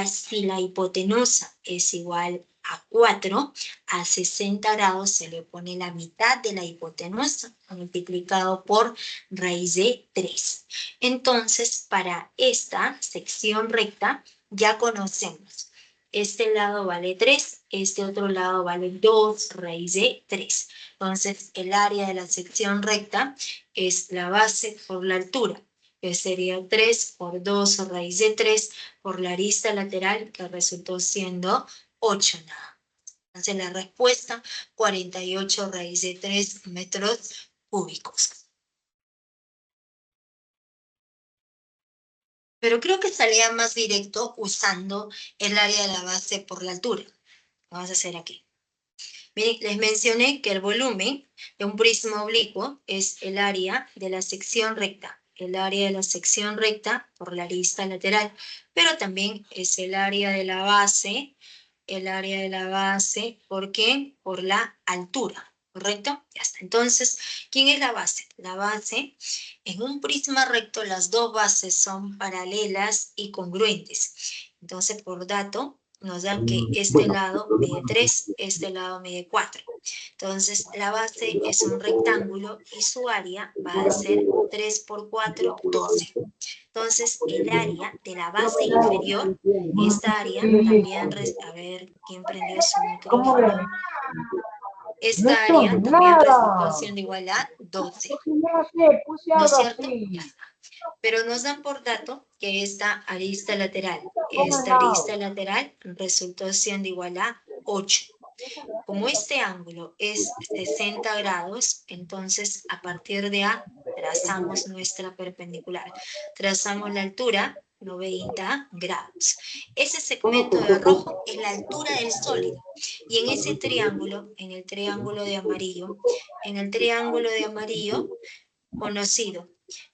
Si la hipotenusa es igual a 4, a 60 grados se le pone la mitad de la hipotenusa multiplicado por raíz de 3. Entonces, para esta sección recta ya conocemos. Este lado vale 3, este otro lado vale 2 raíz de 3. Entonces, el área de la sección recta es la base por la altura, que sería 3 por 2 raíz de 3 por la arista lateral, que resultó siendo 8 nada. Entonces, la respuesta, 48 raíz de 3 metros cúbicos. Pero creo que salía más directo usando el área de la base por la altura. Vamos a hacer aquí. Miren, les mencioné que el volumen de un prisma oblicuo es el área de la sección recta. El área de la sección recta por la arista lateral. Pero también es el área de la base. El área de la base, ¿por qué? Por la altura. ¿Correcto? Ya está. Entonces, ¿quién es la base? La base, en un prisma recto, las dos bases son paralelas y congruentes. Entonces, por dato, nos dan que este lado mide 3, este lado mide 4. Entonces, la base es un rectángulo y su área va a ser 3 por 4, 12. Entonces, el área de la base inferior, esta área también, a ver, ¿quién prendió su micrófono? Esta área también resultó siendo igual a 12. ¿No es cierto? Ya está. Pero nos dan por dato que esta arista lateral resultó siendo igual a 8. Como este ángulo es 60 grados, entonces a partir de A trazamos nuestra perpendicular. Trazamos la altura, 90 grados. Ese segmento de rojo es la altura del sólido. Y en ese triángulo, en el triángulo de amarillo conocido,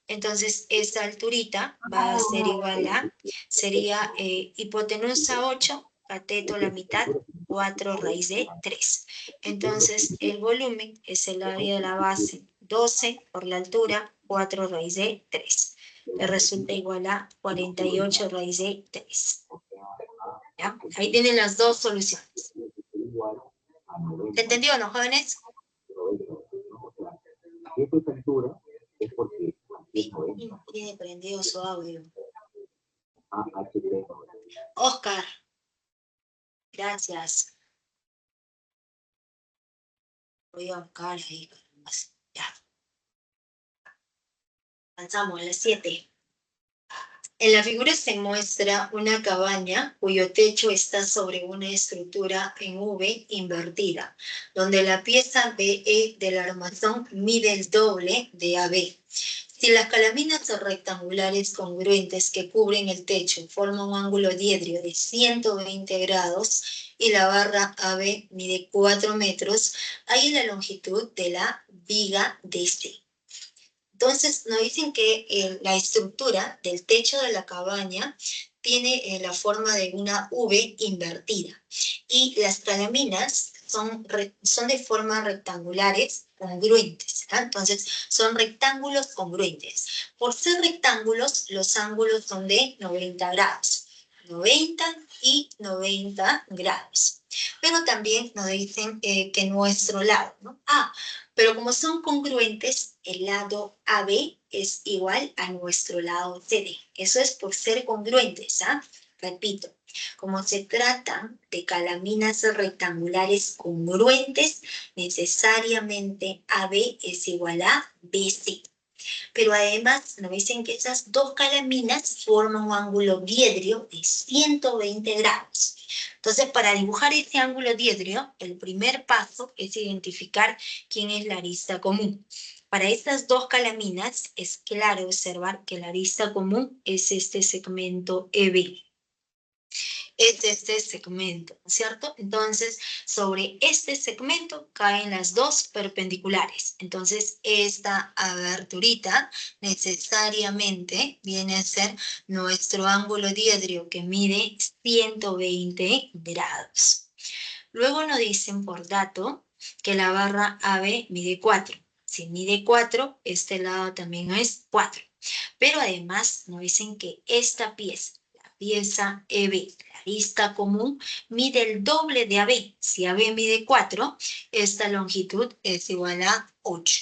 entonces esta alturita va a ser igual a, sería hipotenusa 8, cateto la mitad, 4 raíz de 3. Entonces el volumen es el área de la base 12 por la altura, 4 raíz de 3, que resulta igual a 48 raíz de 3. ¿Ya? Ahí tienen las dos soluciones. ¿Se entendió, no, jóvenes? Tiene prendido su audio. Oscar, gracias. Voy a buscar ahí. Ya. Avanzamos a las 7. En la figura se muestra una cabaña cuyo techo está sobre una estructura en V invertida, donde la pieza BE del armazón mide el doble de AB. Si las calaminas rectangulares congruentes que cubren el techo forman un ángulo diedrio de 120 grados y la barra AB mide 4 metros, hay la longitud de la viga DC. Entonces nos dicen que la estructura del techo de la cabaña tiene la forma de una V invertida y las calaminas son de forma rectangulares congruentes. Entonces son rectángulos congruentes. Por ser rectángulos, los ángulos son de 90 grados. 90 y 90 grados. Pero también nos dicen que nuestro lado, ¿no? Pero como son congruentes, el lado AB es igual a nuestro lado CD. Eso es por ser congruentes, ¿ah? Repito, como se trata de calaminas rectangulares congruentes, necesariamente AB es igual a BC. Pero además nos dicen que esas dos calaminas forman un ángulo diedrio de 120 grados. Entonces, para dibujar ese ángulo diedrio, el primer paso es identificar quién es la arista común. Para estas dos calaminas es claro observar que la arista común es este segmento EB. Es este segmento, ¿cierto? Entonces, sobre este segmento caen las dos perpendiculares. Entonces, esta aberturita necesariamente viene a ser nuestro ángulo diedrio que mide 120 grados. Luego nos dicen por dato que la barra AB mide 4. Si mide 4, este lado también es 4. Pero además nos dicen que esta pieza, la pieza EB, la arista común, mide el doble de AB. Si AB mide 4, esta longitud es igual a 8.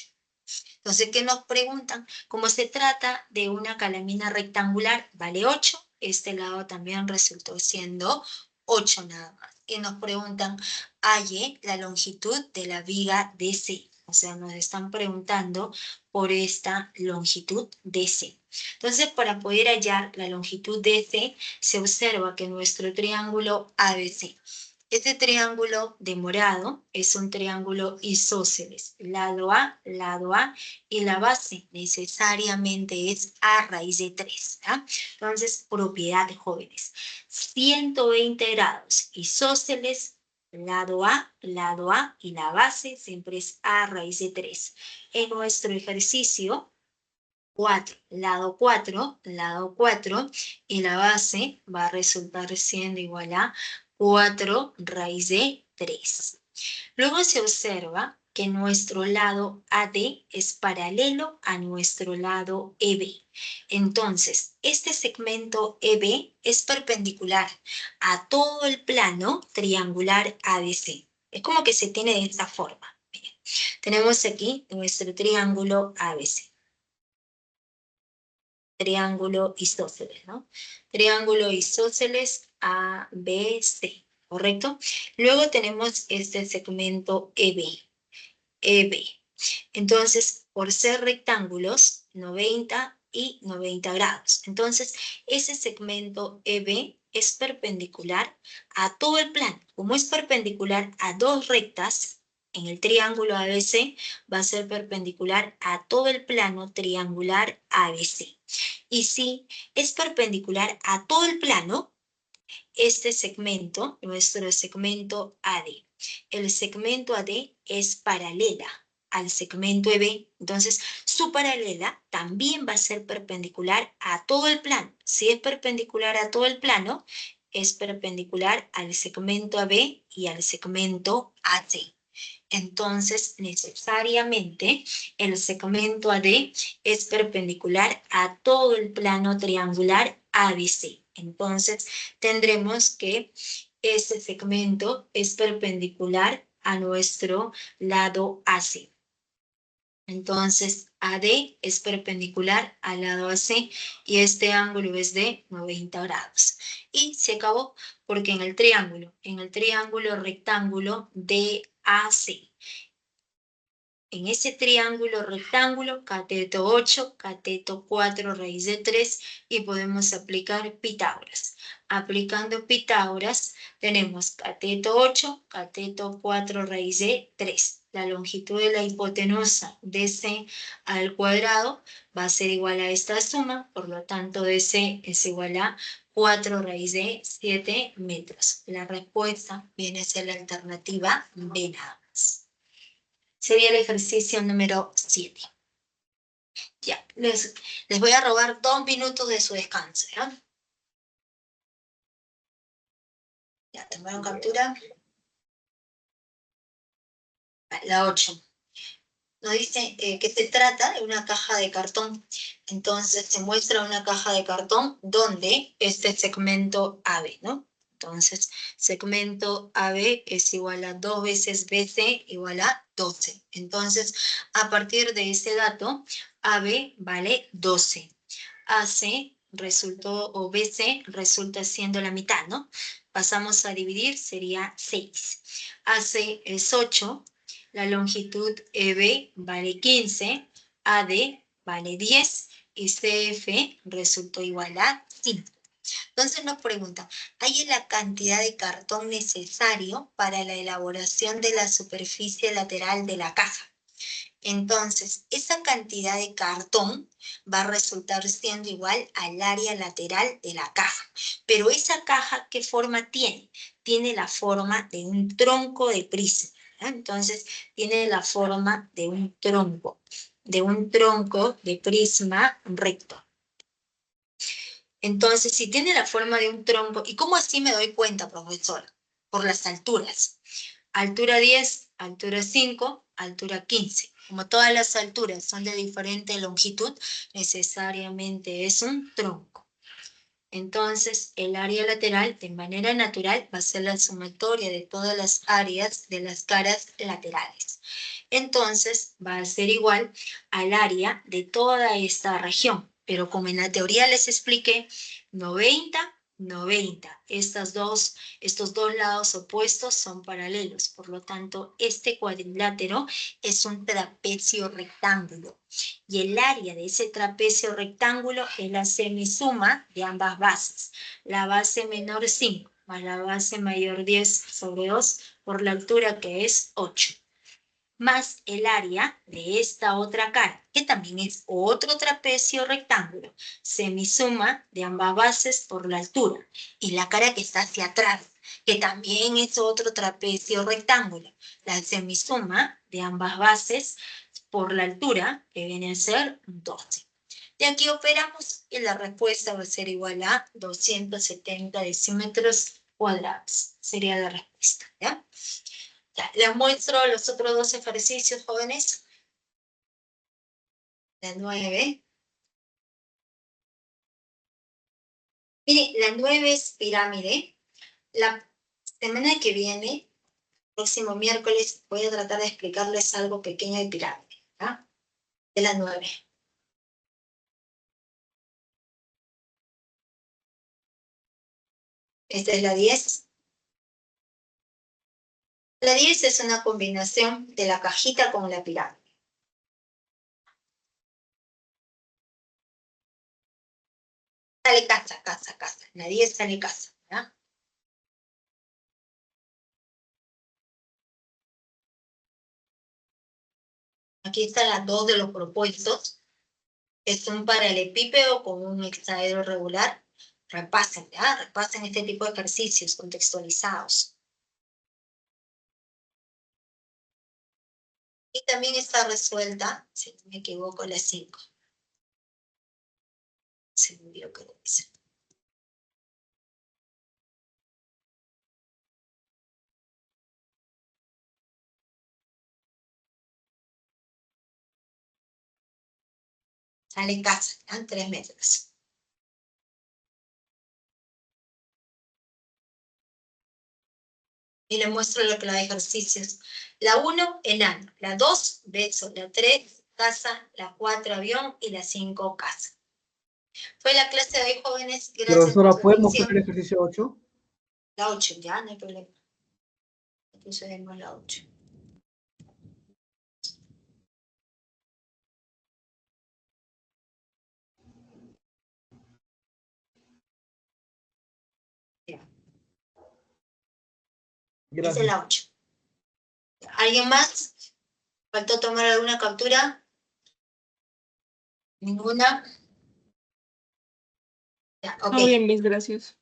Entonces, ¿qué nos preguntan? Como se trata de una calamina rectangular, vale 8. Este lado también resultó siendo 8 nada más. Y nos preguntan, halle la longitud de la viga DC. O sea, nos están preguntando por esta longitud DC. Entonces, para poder hallar la longitud DC, se observa que nuestro triángulo ABC Este triángulo de morado es un triángulo isósceles. Lado A, y la base necesariamente es A raíz de 3. ¿Ah? Entonces, propiedad de jóvenes. 120 grados isósceles, lado A, y la base siempre es A raíz de 3. En nuestro ejercicio, 4, lado 4, y la base va a resultar siendo igual a 4 raíz de 3. Luego se observa que nuestro lado AD es paralelo a nuestro lado EB. Entonces, este segmento EB es perpendicular a todo el plano triangular ADC. Es como que se tiene de esta forma. Miren, tenemos aquí nuestro triángulo ABC. Triángulo isósceles, ¿no? Triángulo isósceles ABC, ¿correcto? Luego tenemos este segmento EB. Entonces, por ser rectángulos, 90 y 90 grados. Entonces, ese segmento EB es perpendicular a todo el plano. Como es perpendicular a dos rectas, en el triángulo ABC va a ser perpendicular a todo el plano triangular ABC. Y si es perpendicular a todo el plano, este segmento, nuestro segmento AD. El segmento AD es paralela al segmento EB, entonces su paralela también va a ser perpendicular a todo el plano. Si es perpendicular a todo el plano, es perpendicular al segmento AB y al segmento AC. Entonces, necesariamente, el segmento AD es perpendicular a todo el plano triangular ABC. Entonces, tendremos que ese segmento es perpendicular a nuestro lado AC. Entonces, AD es perpendicular al lado AC y este ángulo es de 90 grados. Y se acabó porque en el triángulo rectángulo DAC, en ese triángulo rectángulo, cateto 8, cateto 4 raíz de 3 y podemos aplicar Pitágoras. Aplicando Pitágoras tenemos cateto 8, cateto 4 raíz de 3. La longitud de la hipotenusa DC al cuadrado va a ser igual a esta suma, por lo tanto DC es igual a 4 raíz de 7 metros. La respuesta viene a ser la alternativa B nada más. Sería el ejercicio número 7. Ya, les voy a robar 2 minutos de su descanso, ¿ya? Ya, tomaron captura. La 8. Nos dice que se trata de una caja de cartón. Entonces se muestra una caja de cartón donde este segmento AB, ¿no? Entonces, segmento AB es igual a 2 veces BC igual a 12. Entonces, a partir de ese dato, AB vale 12. AC resultó, o BC resulta siendo la mitad, ¿no? Pasamos a dividir, sería 6. AC es 8. La longitud EB vale 15, AD vale 10 y CF resultó igual a 5. Entonces nos pregunta, ¿hay la cantidad de cartón necesario para la elaboración de la superficie lateral de la caja? Entonces, esa cantidad de cartón va a resultar siendo igual al área lateral de la caja. Pero esa caja, ¿qué forma tiene? Tiene la forma de un tronco de prisma. Entonces, tiene la forma de un tronco de prisma recto. Entonces, si tiene la forma de un tronco, ¿y cómo así me doy cuenta, profesor? Por las alturas. Altura 10, altura 5, altura 15. Como todas las alturas son de diferente longitud, necesariamente es un tronco. Entonces, el área lateral, de manera natural, va a ser la sumatoria de todas las áreas de las caras laterales. Entonces, va a ser igual al área de toda esta región. Pero como en la teoría les expliqué, 90, 90. Estos dos lados opuestos son paralelos. Por lo tanto, este cuadrilátero es un trapecio rectángulo. Y el área de ese trapecio rectángulo es la semisuma de ambas bases. La base menor 5 más la base mayor 10 sobre 2 por la altura que es 8. Más el área de esta otra cara, que también es otro trapecio rectángulo, semisuma de ambas bases por la altura, y la cara que está hacia atrás, que también es otro trapecio rectángulo, la semisuma de ambas bases por la altura, que viene a ser 12. De aquí operamos y la respuesta va a ser igual a 270 decímetros cuadrados. Sería la respuesta, ¿ya? Ya, les muestro los otros dos ejercicios, jóvenes. La 9. Miren, la 9 es pirámide. La semana que viene, próximo miércoles, voy a tratar de explicarles algo pequeño de pirámide, ¿ya? De la 9. Esta es la 10. La 10 es una combinación de la cajita con la pirámide. Sale casa. La 10 sale casa, ¿verdad? Aquí están las dos de los propuestos, que son paralelepípedo con un hexaedro regular. Repasen, ¿ya? Repasen este tipo de ejercicios contextualizados. Y también está resuelta, si no me equivoco, la 5. Se me olvidó que lo dice. Sale casa, ¿ya? 3 metros. Y les muestro lo que la de ejercicios. La 1, enano. La 2, beso. La 3, casa. La 4, avión. Y la 5, casa. Fue la clase de hoy, jóvenes. Gracias. Profesora, ¿podemos poner el ejercicio 8? La 8, ya, no hay problema. Entonces vemos la 8. Ya. Esa es la 8. ¿Alguien más? ¿Faltó tomar alguna captura? ¿Ninguna? Ya, ok. Muy bien, mis gracias.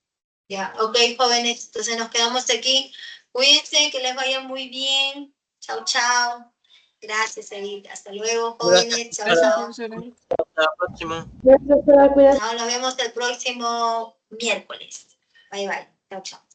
Ya, ok, jóvenes. Entonces nos quedamos aquí. Cuídense, que les vaya muy bien. Chao, chao. Gracias, Edith. Hasta luego, jóvenes. Chao, Gracias, chao. profesora. Hasta la próxima. Chao, nos vemos el próximo miércoles. Bye, bye. Chao, chao.